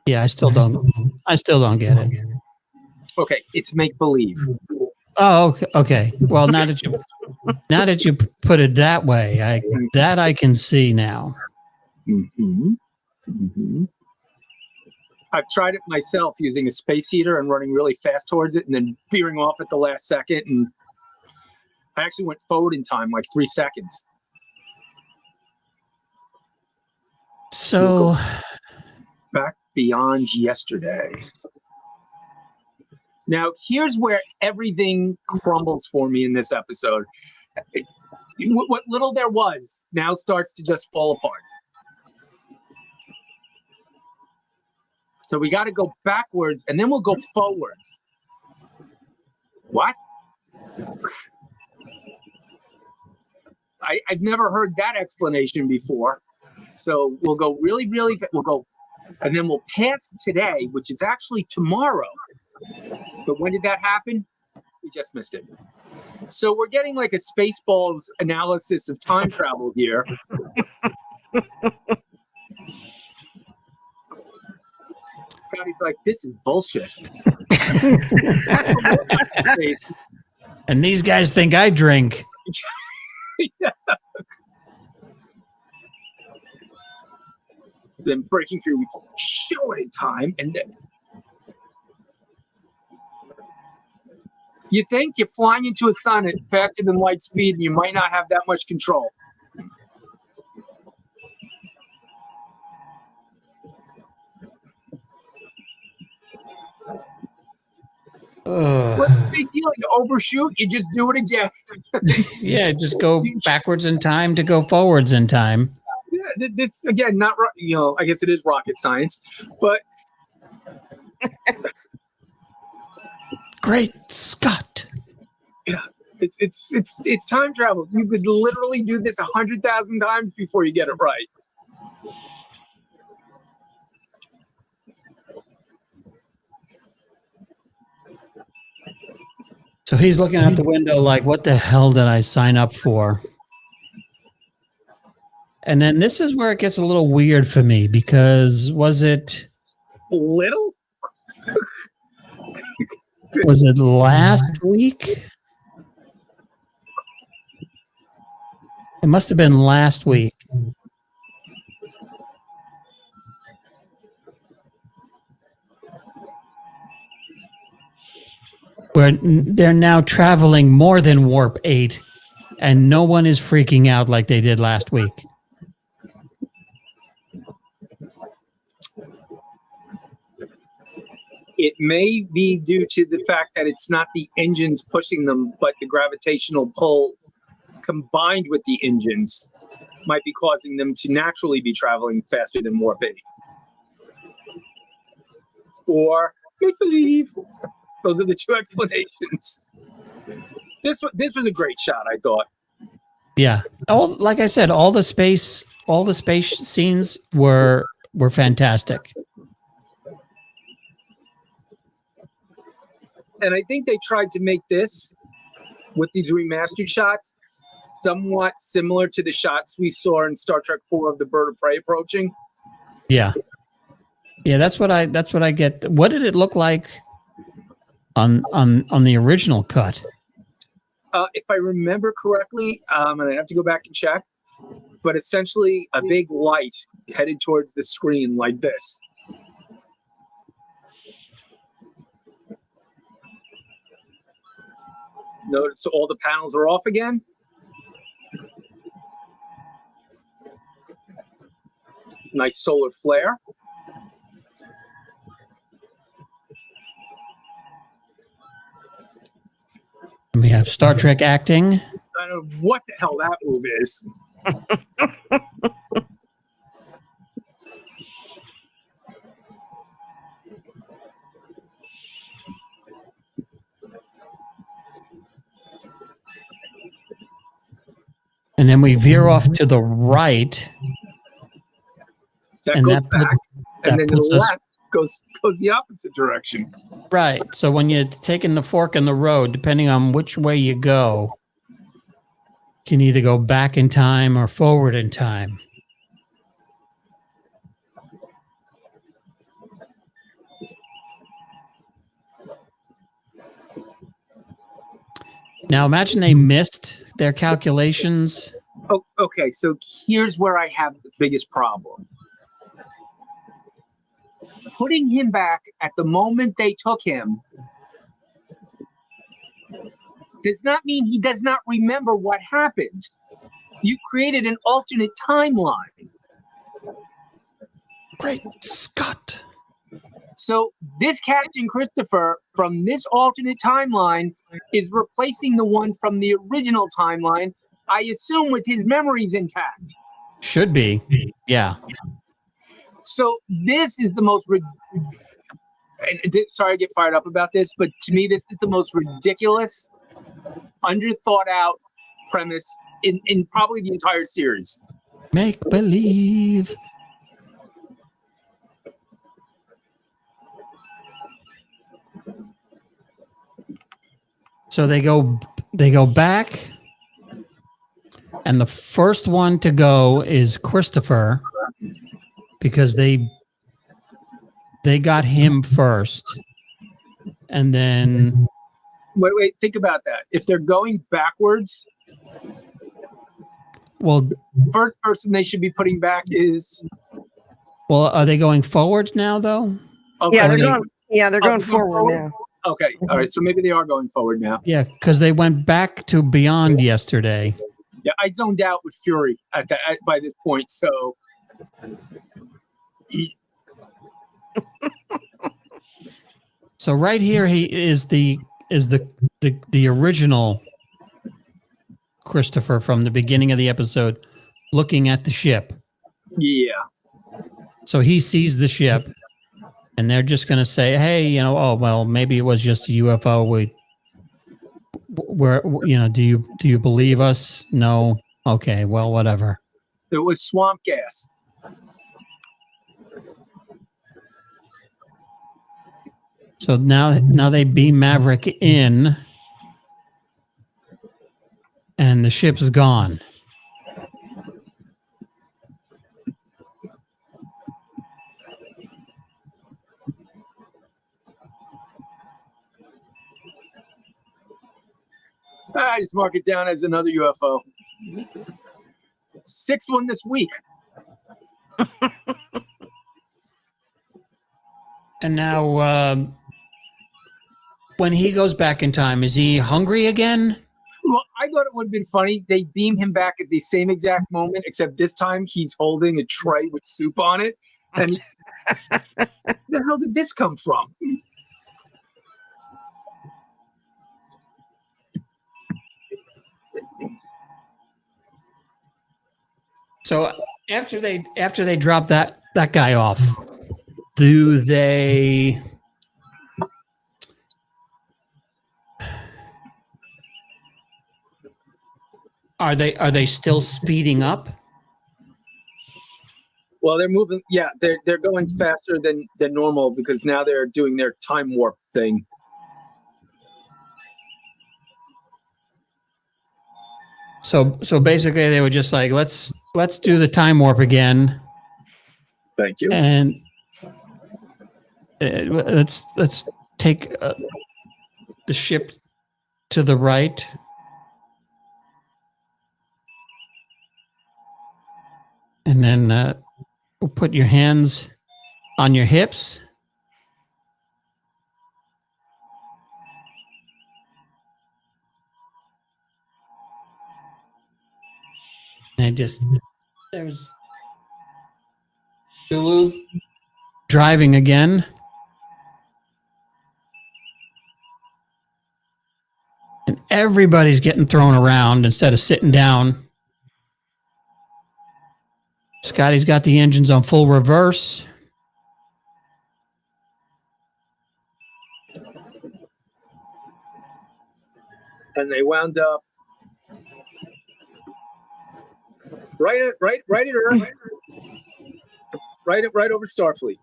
Yeah, I still don't get it. Okay, it's make believe. Oh, okay. Well, now that you put it that way, I can see now. Mm-hmm. Mm-hmm. I've tried it myself using a space heater and running really fast towards it and then veering off at the last second. And I actually went forward in time like 3 seconds. So back beyond yesterday. Now, here's where everything crumbles for me in this episode. What little there was now starts to just fall apart. So we got to go backwards and then we'll go forwards. What? I've never heard that explanation before. So we'll go really, we'll go, and then we'll pass today, which is actually tomorrow. But when did that happen? We just missed it. So we're getting like a Spaceballs analysis of time travel here. Scotty's like, this is bullshit. And these guys think I drink. Yeah. Then breaking through, we show it in time, and then you think you're flying into a sun at faster than light speed, and you might not have that much control. What's the big deal? You overshoot, you just do it again. Yeah, just go backwards in time to go forwards in time. Yeah, this again, not I guess it is rocket science, but Great Scott! Yeah, it's time travel. You could literally do this 100,000 times before you get it right. So he's looking out the window like, what the hell did I sign up for? And then this is where it gets a little weird for me because was it Little? last week? It must have been last week. Where they're now traveling more than warp 8 and no one is freaking out like they did last week. It may be due to the fact that it's not the engines pushing them, but the gravitational pull combined with the engines might be causing them to naturally be traveling faster than warp 8. Or make believe. Those are the two explanations. This was a great shot, I thought. Yeah. Like I said, all the space scenes were fantastic. And I think they tried to make this, with these remastered shots, somewhat similar to the shots we saw in Star Trek IV of the bird of prey approaching. Yeah. Yeah, that's what I get. What did it look like on the original cut? If I remember correctly, and I have to go back and check, but essentially a big light headed towards the screen like this. Notice all the panels are off again. Nice solar flare. We have Star Trek acting. I don't know what the hell that move is. And then we veer off to the right. That And goes that back, that and then the puts us- left goes the opposite direction. Right. So when you're taking the fork in the road, depending on which way you go, you can either go back in time or forward in time. Now imagine they missed their calculations. Oh, okay, so here's where I have the biggest problem. Putting him back at the moment they took him does not mean he does not remember what happened. You created an alternate timeline. Great Scott. So this Captain Christopher from this alternate timeline is replacing the one from the original timeline, I assume with his memories intact. Should be. Yeah. So this is the most sorry I get fired up about this, but to me this is the most ridiculous, underthought out premise in probably the entire series. Make believe. So they go back, and the first one to go is Christopher because they got him first, and then Wait, think about that. If they're going backwards, well, first person they should be putting back is are they going forwards now though? okay. Yeah, they're they- going. Yeah, they're going they're forward now. Okay, all right. So maybe they are going forward now. Yeah, because they went back to Beyond yesterday. Yeah, I zoned out with Fury by this point. So So right here he is the original Christopher from the beginning of the episode looking at the ship. yeah, So he sees the ship and they're just going to say, hey, oh, well, maybe it was just a UFO. Do you believe us? No. Okay. Well, whatever. it was swamp gas. So now they beam Maverick in and the ship's gone. I just mark it down as another UFO. 6th one this week. And now, when he goes back in time, is he hungry again? Well, I thought it would have been funny. They beam him back at the same exact moment, except this time he's holding a tray with soup on it. And where the hell did this come from? So after they drop that guy off, do they? Are they still speeding up? Well, they're moving. Yeah, they're going faster than normal because now they're doing their time warp thing. So basically, they were just like, let's do the time warp again, Thank you. and let's take the ship to the right. And then we'll put your hands on your hips. And there's Zulu driving again. And everybody's getting thrown around instead of sitting down. Scotty's got the engines on full reverse. And they wound up right at Earth, right over Starfleet.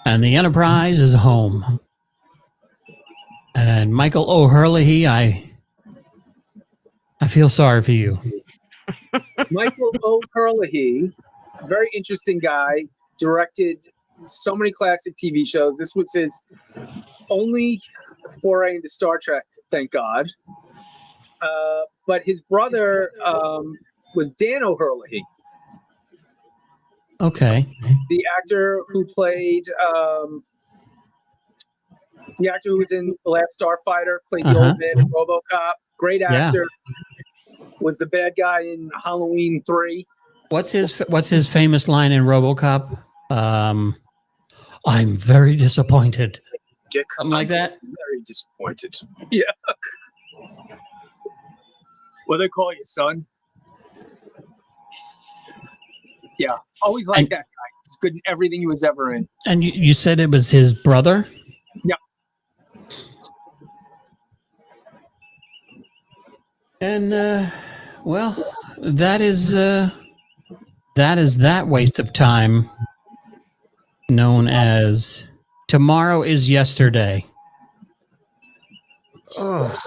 And the Enterprise is home. And Michael O'Hurley, I feel sorry for you. Michael O'Hurley, very interesting guy, directed so many classic TV shows. This was his only foray into Star Trek, thank God. But his brother was Dan O'Hurley, Okay. the actor who played the actor who was in The Last Starfighter, played the old man in RoboCop. Great actor. Was the bad guy in Halloween 3. What's his famous line in RoboCop? I'm very disappointed. Dick. Something like that. Very disappointed. Yeah. What do they call you, son? Yeah. Always liked that guy. He's good in everything he was ever in. And you said it was his brother? Yeah. And well, that is that waste of time known as Tomorrow is Yesterday. Oh.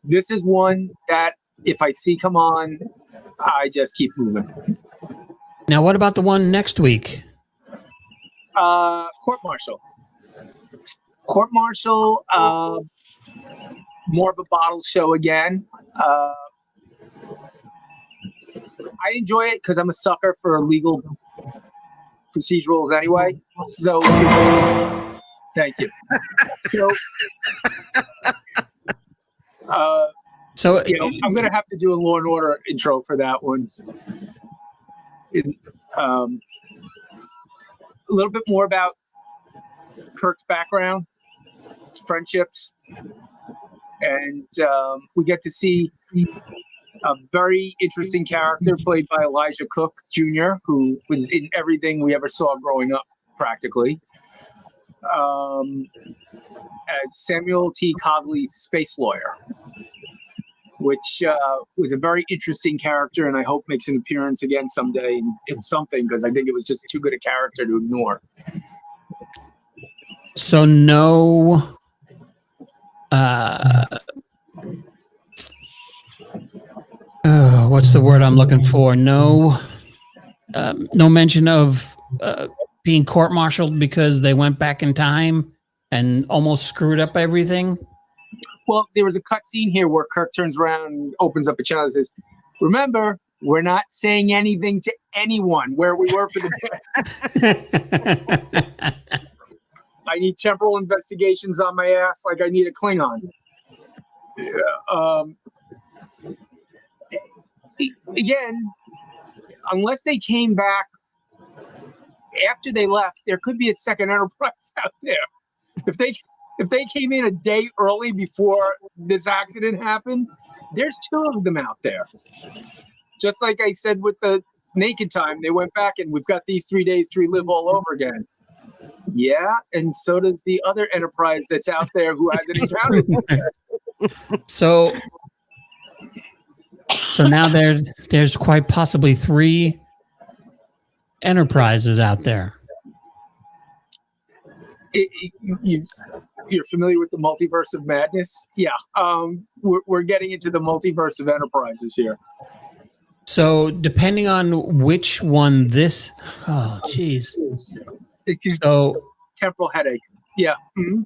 This is one that if I see come on, I just keep moving. Now, what about the one next week? Court martial. Court martial, more of a bottle show again. I enjoy it because I'm a sucker for legal procedurals anyway. So, thank you. So, I'm going to have to do a Law and Order intro for that one. A little bit more about Kirk's background, friendships, and we get to see a very interesting character played by Elijah Cook Jr., who was in everything we ever saw growing up, practically. As Samuel T. Cogley's space lawyer, which was a very interesting character, and I hope makes an appearance again someday in something, because I think it was just too good a character to ignore. So no what's the word I'm looking for? No mention of being court-martialed because they went back in time and almost screwed up everything. Well, there was a cut scene here where Kirk turns around and opens up a channel and says, "Remember, we're not saying anything to anyone where we were for the day. I need temporal investigations on my ass like I need a Klingon." Again, unless they came back after they left, there could be a second Enterprise out there. If they came in a day early before this accident happened, there's two of them out there. Just like I said with the Naked Time, they went back and we've got these 3 days to relive all over again. Yeah, and so does the other Enterprise that's out there who hasn't encountered this yet. So now there's quite possibly 3 Enterprises out there. You're familiar with the multiverse of madness? Yeah. We're getting into the multiverse of Enterprises here. So depending on which one this, oh geez. So temporal headache. Yeah. Mm-hmm.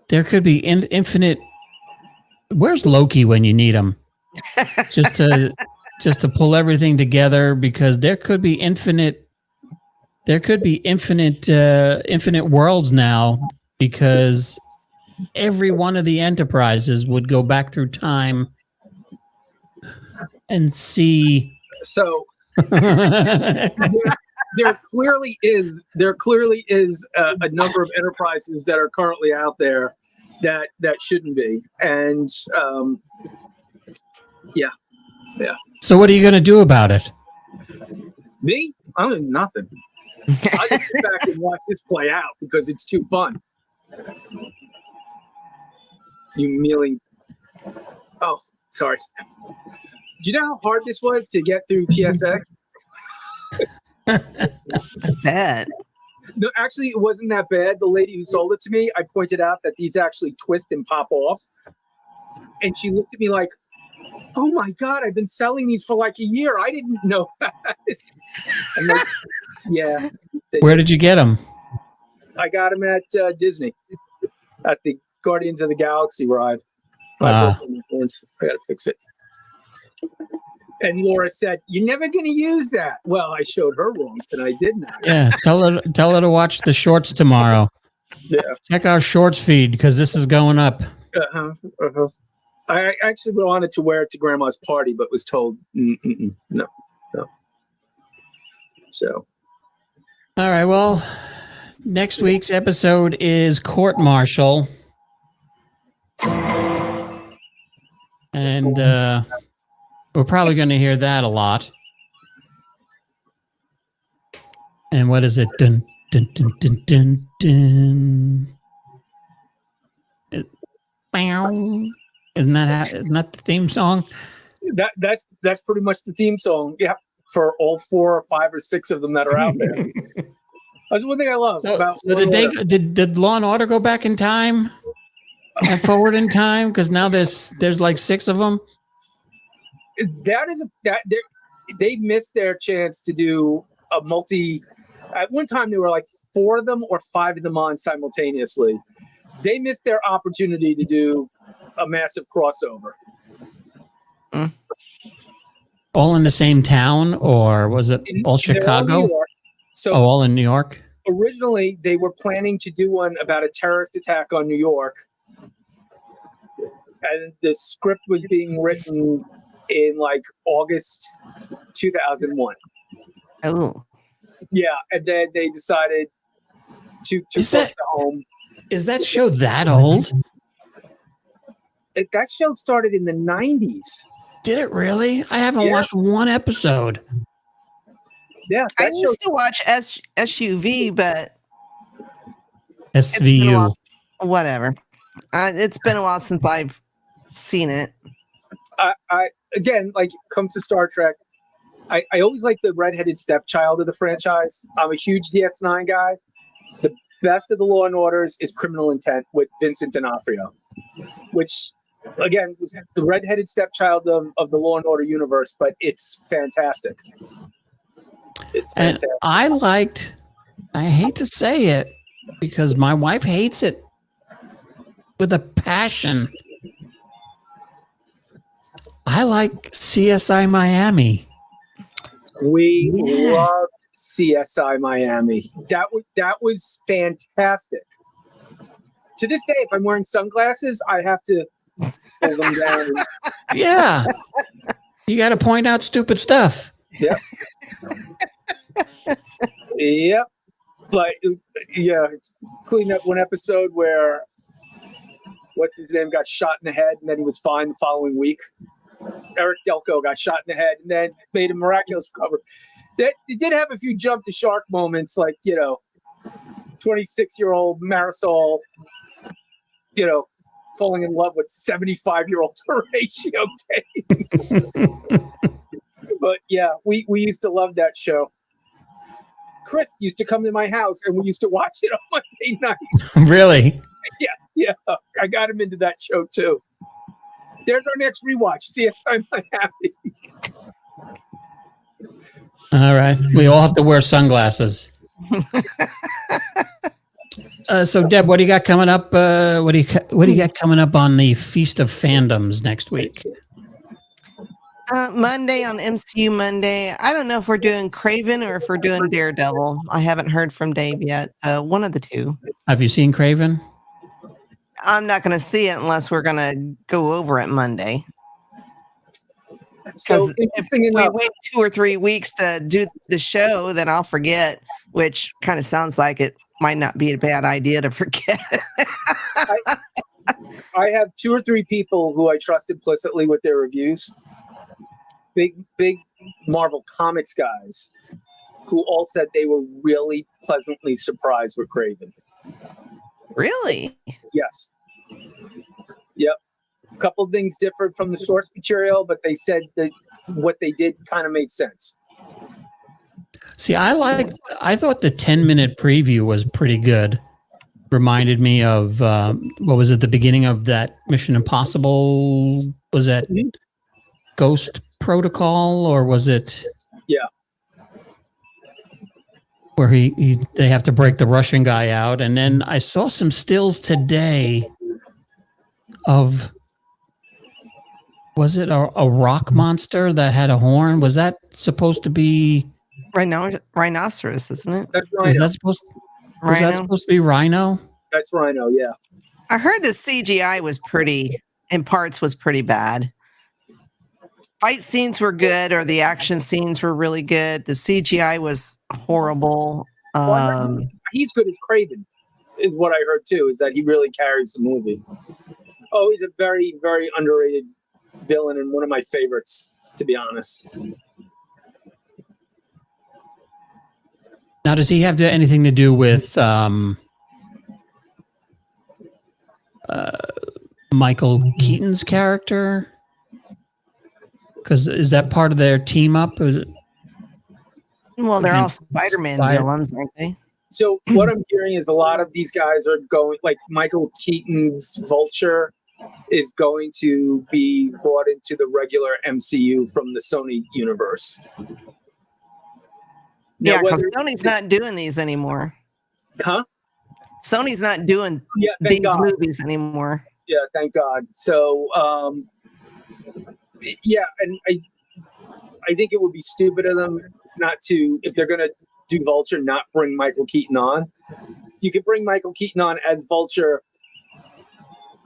There could be infinite. Where's Loki when you need him? just to pull everything together, because there could be infinite worlds now, because every one of the Enterprises would go back through time and see. So there clearly is a number of Enterprises that are currently out there that shouldn't be, and yeah. So what are you going to do about it? Me? I'm doing nothing. I just sit back and watch this play out because it's too fun. You mealing? Oh, sorry. Do you know how hard this was to get through TSA? Bad. No, actually, it wasn't that bad. The lady who sold it to me, I pointed out that these actually twist and pop off. And she looked at me like, "Oh my God, I've been selling these for like a year. I didn't know that." I'm like, yeah. Where did you get them? I got them at Disney, at the Guardians of the Galaxy ride. I gotta fix it. And Laura said, "You're never going to use that." Well, I showed her wrong tonight, didn't I? Yeah, tell her to watch the shorts tomorrow. Yeah. Check our shorts feed, because this is going up. I actually wanted to wear it to Grandma's party, but was told no. So. All right. Well, next week's episode is Court Martial, and we're probably going to hear that a lot. And what is it? Dun dun dun dun dun dun. Isn't that the theme song? That's pretty much the theme song. Yeah, for all 4 or 5 or 6 of them that are out there. That's one thing I love about. So did Law and Order go back in time and forward in time? Because now there's like 6 of them. They missed their chance to do a multi. At one time, there were like 4 of them or 5 of them on simultaneously. They missed their opportunity to do a massive crossover. All in the same town, or was it all Chicago? So all in New York? Originally, they were planning to do one about a terrorist attack on New York. And the script was being written in like August 2001. Oh. Yeah, and then they decided to go home. Is that show that old? That show started in the 90s. Did it really? I haven't watched one episode. Yeah, I used to watch SUV, but SVU. Whatever. It's been a while since I've seen it. I again, like, comes to Star Trek, I always like the redheaded stepchild of the franchise. I'm a huge DS9 guy. best of the Law and Orders is Criminal Intent with Vincent D'Onofrio, which again was the redheaded stepchild of the Law and Order universe, but it's fantastic. It's And fantastic. I hate to say it because my wife hates it with a passion. I like CSI Miami. We loved CSI Miami. That was fantastic. To this day, if I'm wearing sunglasses, I have to hold them down. Yeah. You got to point out stupid stuff. Yep. Yep. But yeah, including that one episode where what's his name got shot in the head and then he was fine the following week. Eric Delco got shot in the head and then made a miraculous recovery. It did have a few jump the shark moments, like 26-year-old Marisol, falling in love with 75-year-old Horatio Kane. But yeah, we used to love that show. Chris used to come to my house and we used to watch it on Monday nights. Really? Yeah, I got him into that show too. There's our next rewatch. CSI Miami. All right. We all have to wear sunglasses. So Deb, what do you got coming up? What do you got coming up on the Feast of Fandoms next week? Monday on MCU Monday. I don't know if we're doing Craven or if we're doing Daredevil. I haven't heard from Dave yet. So one of the two. Have you seen Craven? I'm not going to see it unless we're going to go over it Monday. So Because if we wait 2 or 3 weeks to do the show, then I'll forget, which kind of sounds like it might not be a bad idea to forget. I have 2 or 3 people who I trust implicitly with their reviews. Big Marvel Comics guys who all said they were really pleasantly surprised with Craven. Really? Yes. Yep. A couple of things differed from the source material, but they said that what they did kind of made sense. See, I thought the 10-minute preview was pretty good. Reminded me of, what was it, the beginning of that Mission Impossible? Was that Ghost Protocol, or was it? Yeah. Where they have to break the Russian guy out. And then I saw some stills today of, was it a rock monster that had a horn? Was that supposed to be Rhinoceros, isn't it? That's Rhino. was that supposed to be Rhino? That's Rhino, yeah. I heard the CGI was in parts was pretty bad. Fight scenes were good, or the action scenes were really good. The CGI was horrible. He's good as Craven, is what I heard too, is that he really carries the movie. Oh, he's a very, very underrated villain and one of my favorites, to be honest. Now, does he have anything to do with Michael Keaton's character? Because is that part of their team up? Well, they're all Spider-Man villains, aren't they? So what I'm hearing is a lot of these guys are going, like Michael Keaton's Vulture is going to be brought into the regular MCU from the Sony universe. Yeah, because Sony's not doing these anymore. Huh? Sony's not doing thank these God. movies anymore. Yeah, thank God. So, yeah, and I think it would be stupid of them not to, if they're going to do Vulture, not bring Michael Keaton on. You could bring Michael Keaton on as Vulture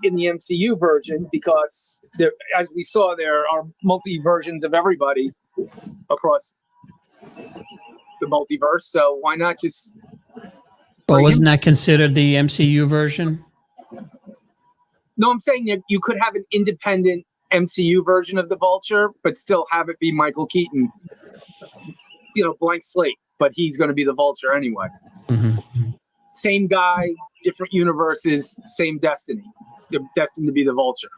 in the MCU version because, there, as we saw, there are multi-versions of everybody across the multiverse. So why not just... But wasn't that considered the MCU version? No, I'm saying that you could have an independent MCU version of the Vulture, but still have it be Michael Keaton. Blank slate, but he's going to be the Vulture anyway. Mm-hmm. Same guy, different universes, same destiny. They're destined to be the Vulture.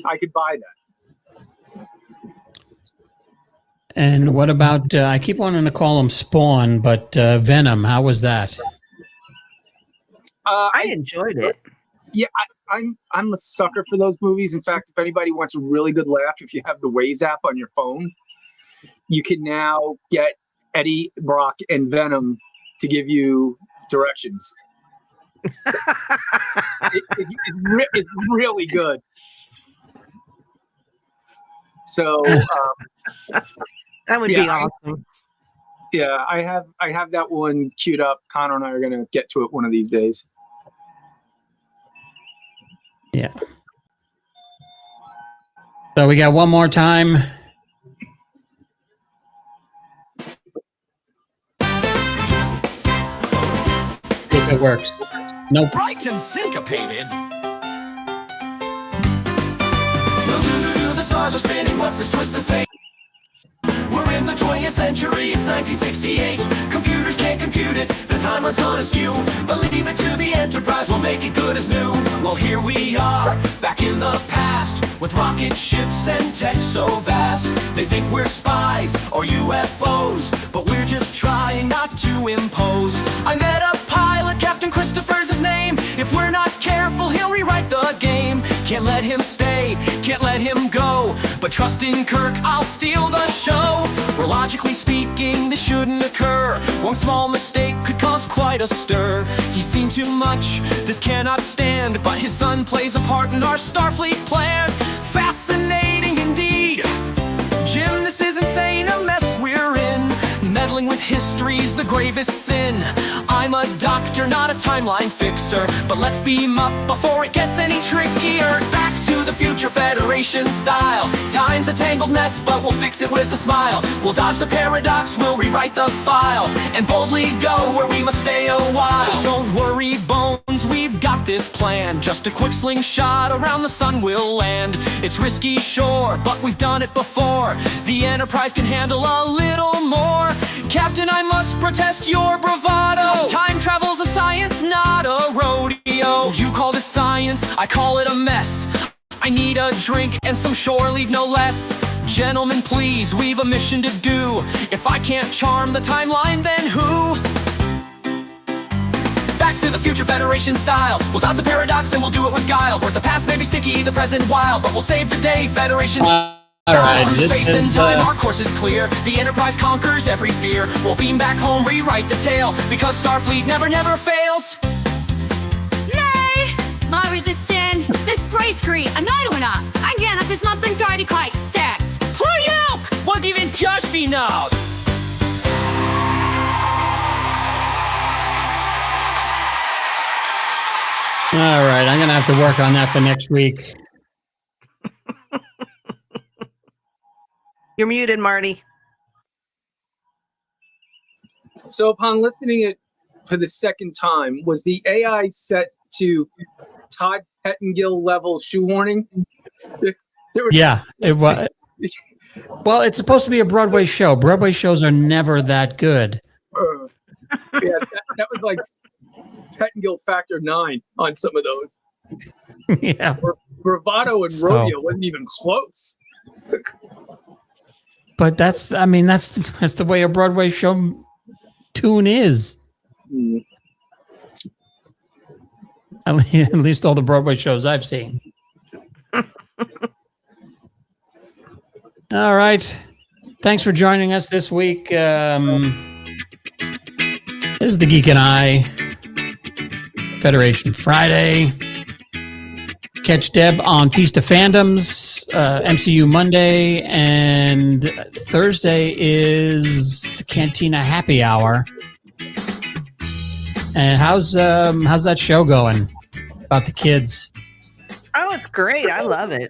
I could buy that. And what about, I keep wanting to call him Spawn, but Venom, how was that? I enjoyed it. Yeah, I'm a sucker for those movies. In fact, if anybody wants a really good laugh, if you have the Waze app on your phone, you can now get Eddie, Brock, and Venom to give you directions. It's really good. So That would be awesome. yeah, I have that one queued up. Connor and I are gonna get to it one of these days. Yeah. So we got one more time. See if it works. Nope. Bright and syncopated. The stars are spinning, what's this twist of fate? We're in the 20th century, it's 1968. Computers can't compute it, the timeline's gonna skew. Believe it to the Enterprise, we'll make it good as new. Well, here we are, back in the past, with rocket ships and tech so vast. They think we're spies or UFOs, but we're just trying not to impose. I met a pilot, Captain Christopher's his name. If we're not careful, he'll rewrite the game. Can't let him stay, can't let him go, but trust in Kirk, I'll steal the show. Well, logically speaking, this shouldn't occur. One small mistake could cause quite a stir. He's seen too much, this cannot stand, but his son plays a part in our Starfleet plan. Fascinating indeed. Jim, this is insane, a mess we're in. Meddling with history's the gravest sin. I'm a doctor, not a timeline fixer, but let's beam up before it gets any trickier. Back to the Future Federation style. Time's a tangled mess, but we'll fix it with a smile. We'll dodge the paradox, we'll rewrite the file, and boldly go where we must stay a while. Don't worry, Bones, we've got this plan. Just a quick slingshot around the sun we'll land. It's risky, sure, but we've done it before. The Enterprise can handle a little more. Captain, I must protest your bravado. Time travel's a science, not a rodeo. You call this science, I call it a mess. I need a drink and some shore leave no less. Gentlemen, please, we've a mission to do. If I can't charm the timeline, then who? Back to the Future Federation style. We'll dodge the paradox and we'll do it with guile. Where the past may be sticky, the present wild, but we'll save the day, Federation All right, Through space this and is, time, our course is clear. The Enterprise conquers every fear. We'll beam back home, rewrite the tale, because Starfleet never, never fails. Nej! Mauritian, det sprayscreen, annorlunda. Again, att det är någonting dirty quite stacked. For help! What even just be now? all right. I'm gonna have to work on that for next week. You're muted, Marty. So upon listening it for the second time, was the AI set to Todd Pettengill level shoehorning? There was, Yeah, it was. Well, it's supposed to be a Broadway show. Broadway shows are never that good. yeah, that was like Pettengill factor 9 on some of those. Yeah, Bravado and So- rodeo wasn't even close. but that's the way a Broadway show tune is. Mm. At least all the Broadway shows I've seen. All right. Thanks for joining us this week. This is the Geek and I Federation Friday. Catch Deb on Feast of Fandoms, MCU Monday, and Thursday is the Cantina Happy Hour. And how's that show going about the kids? Oh, it's great. I love it.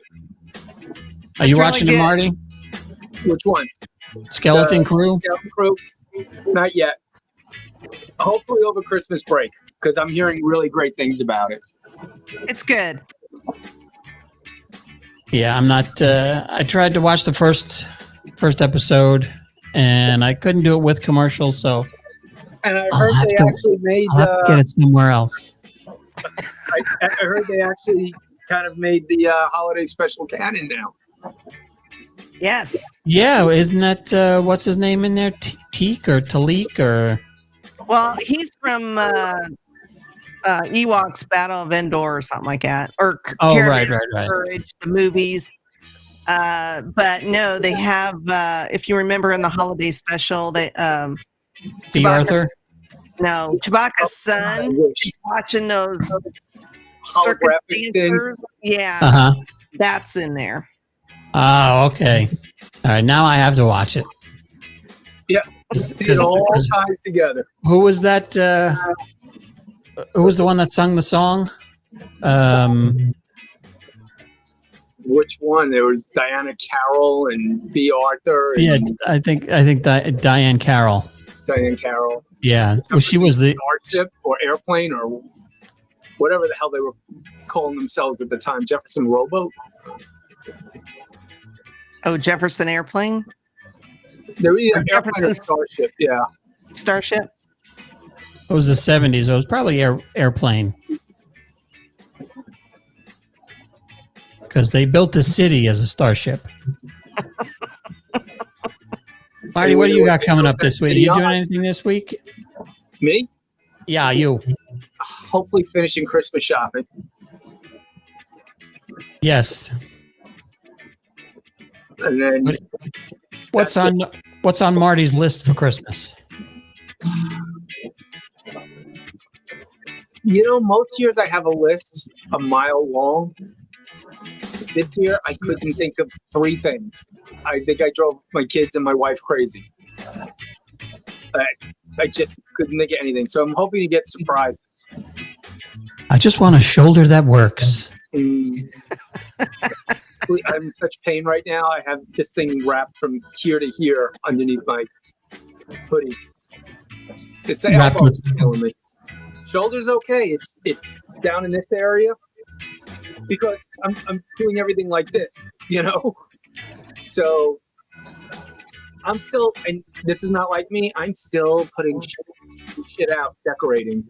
Are you really watching good. it, Marty? Which one? Skeleton Crew? Skeleton Crew? Not yet. Hopefully over Christmas break, because I'm hearing really great things about it. It's good. Yeah, I'm not. I tried to watch the first episode, and I couldn't do it with commercials, so And I I'll heard have they to- actually made. I'll have to get it somewhere else. I heard they actually kind of made the holiday special canon now. Yes. Yeah, isn't that what's his name in there? Teek or Talik or Well, he's from Ewoks Battle of Endor or something like that, or Oh, Caravan right. of Courage, the movies. But no, they have. If you remember in the holiday special, they The Chewbacca- Arthur. no, Chewbacca's I son wish. watching those circus Holographic dancers. things. Yeah, Uh-huh. that's in there. Oh, okay. All right, now I have to watch it. Yeah. 'Cause- See, it all 'cause ties together. who was that? Who was the one that sung the song? Which one? There was Diana Carroll and B. Arthur. And Yeah, I think Diane Carroll. Diane Carroll. Yeah, well, she was the Starship or airplane or whatever the hell they were calling themselves at the time. Jefferson Rowboat. Oh, Jefferson Airplane, They were either Or airplane or Jefferson- Starship. Yeah. Starship. It was the 70s. It was probably airplane. Because they built the city as a starship. Marty, what do you got coming up this week? You doing anything this week? Me? Yeah, you. Hopefully finishing Christmas shopping. Yes. And then What's on Marty's list for Christmas? most years I have a list a mile long. This year I couldn't think of 3 things. I think I drove my kids and my wife crazy. I just couldn't think of anything. So I'm hoping to get surprises. I just want a shoulder that works. I'm in such pain right now. I have this thing wrapped from here to here underneath my hoodie. It's the Wrapped elbow with- killing me. Shoulder's okay. It's down in this area because I'm doing everything like this, So I'm still, and this is not like me. I'm still putting shit out, decorating,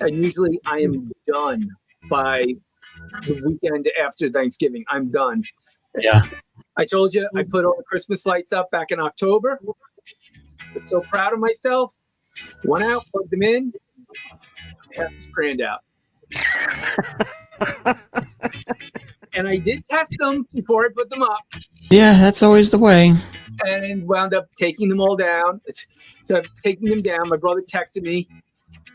and usually I am done by the weekend after Thanksgiving. I'm done. Yeah. I told you I put all the Christmas lights up back in October. I'm so proud of myself. Went out, plugged them in, have this grand out. And I did test them before I put them up Yeah, that's always the way. and wound up taking them all down. So I'm taking them down. My brother texted me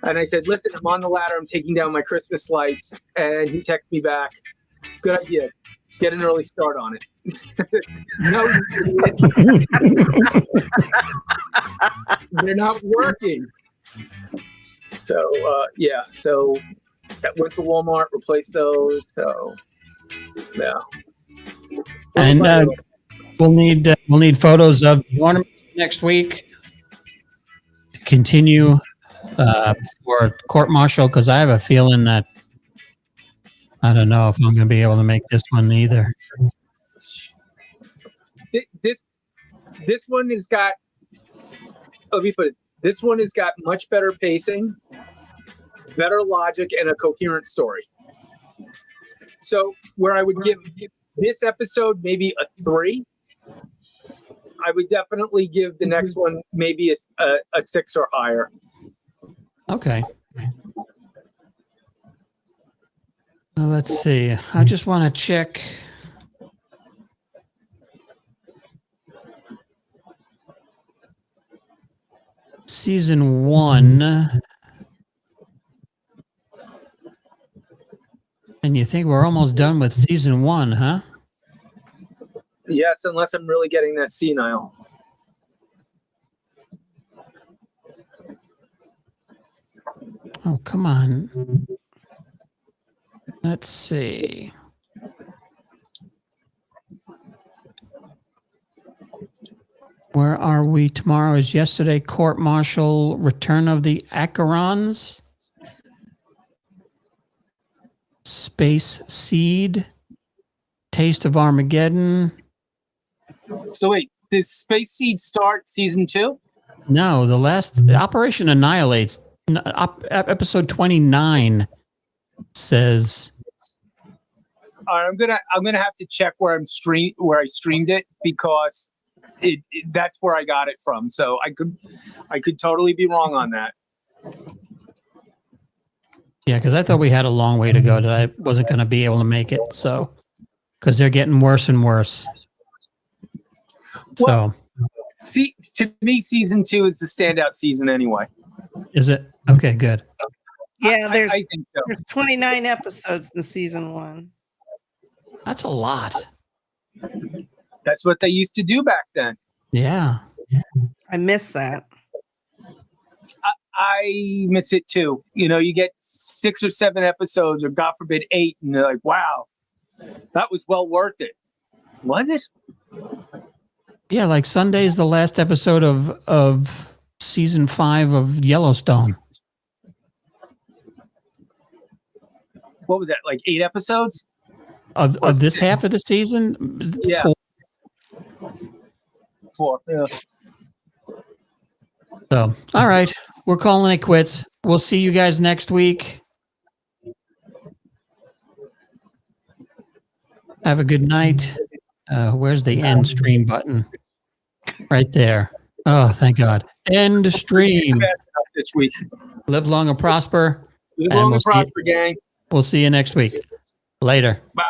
and I said, listen, I'm on the ladder. I'm taking down my Christmas lights. And he texted me back, good idea. Get an early start on it. No, you idiot. They're not working. So, so that went to Walmart, replaced those. So, yeah. And we'll need photos of the ornament next week to continue for court martial, because I have a feeling that I don't know if I'm going to be able to make this one either. This one has got, let me put it, this one has got much better pacing, better logic, and a coherent story. So where I would give this episode maybe a 3, I would definitely give the next one maybe a 6 or higher. Okay. Well, let's see. I just want to check. Season 1. And you think we're almost done with season 1, huh? Yes, unless I'm really getting that senile. Oh, come on. Let's see. Where are we? Tomorrow is yesterday. Court martial, Return of the Acherons. Space Seed. Taste of Armageddon. So wait, does Space Seed start season 2? No, the last Operation Annihilates. Episode 29 says. All right, I'm gonna have to check where I streamed it because that's where I got it from. So I could totally be wrong on that. Yeah, because I thought we had a long way to go that I wasn't going to be able to make it. So, because they're getting worse and worse. Well, So, see, to me, season 2 is the standout season anyway. is it? Okay, good. Yeah, there's I think so. there's 29 episodes in season 1. That's a lot. That's what they used to do back then. Yeah. I miss that. I miss it too. You know, you get 6 or 7 episodes, or God forbid 8, and they're like, "Wow, that was well worth it." Was it? Yeah, like Sunday's the last episode of season 5 of Yellowstone. What was that? Like 8 episodes? Of Or this 6? half of the season? Yeah. 4. 4. Yeah. So, all right. We're calling it quits. We'll see you guys next week. Have a good night. Where's the end stream button? Right there. Oh, thank God. End stream. This week. Live long and prosper. Live And long we'll and see- prosper, gang. We'll see you next week. Later. Bye.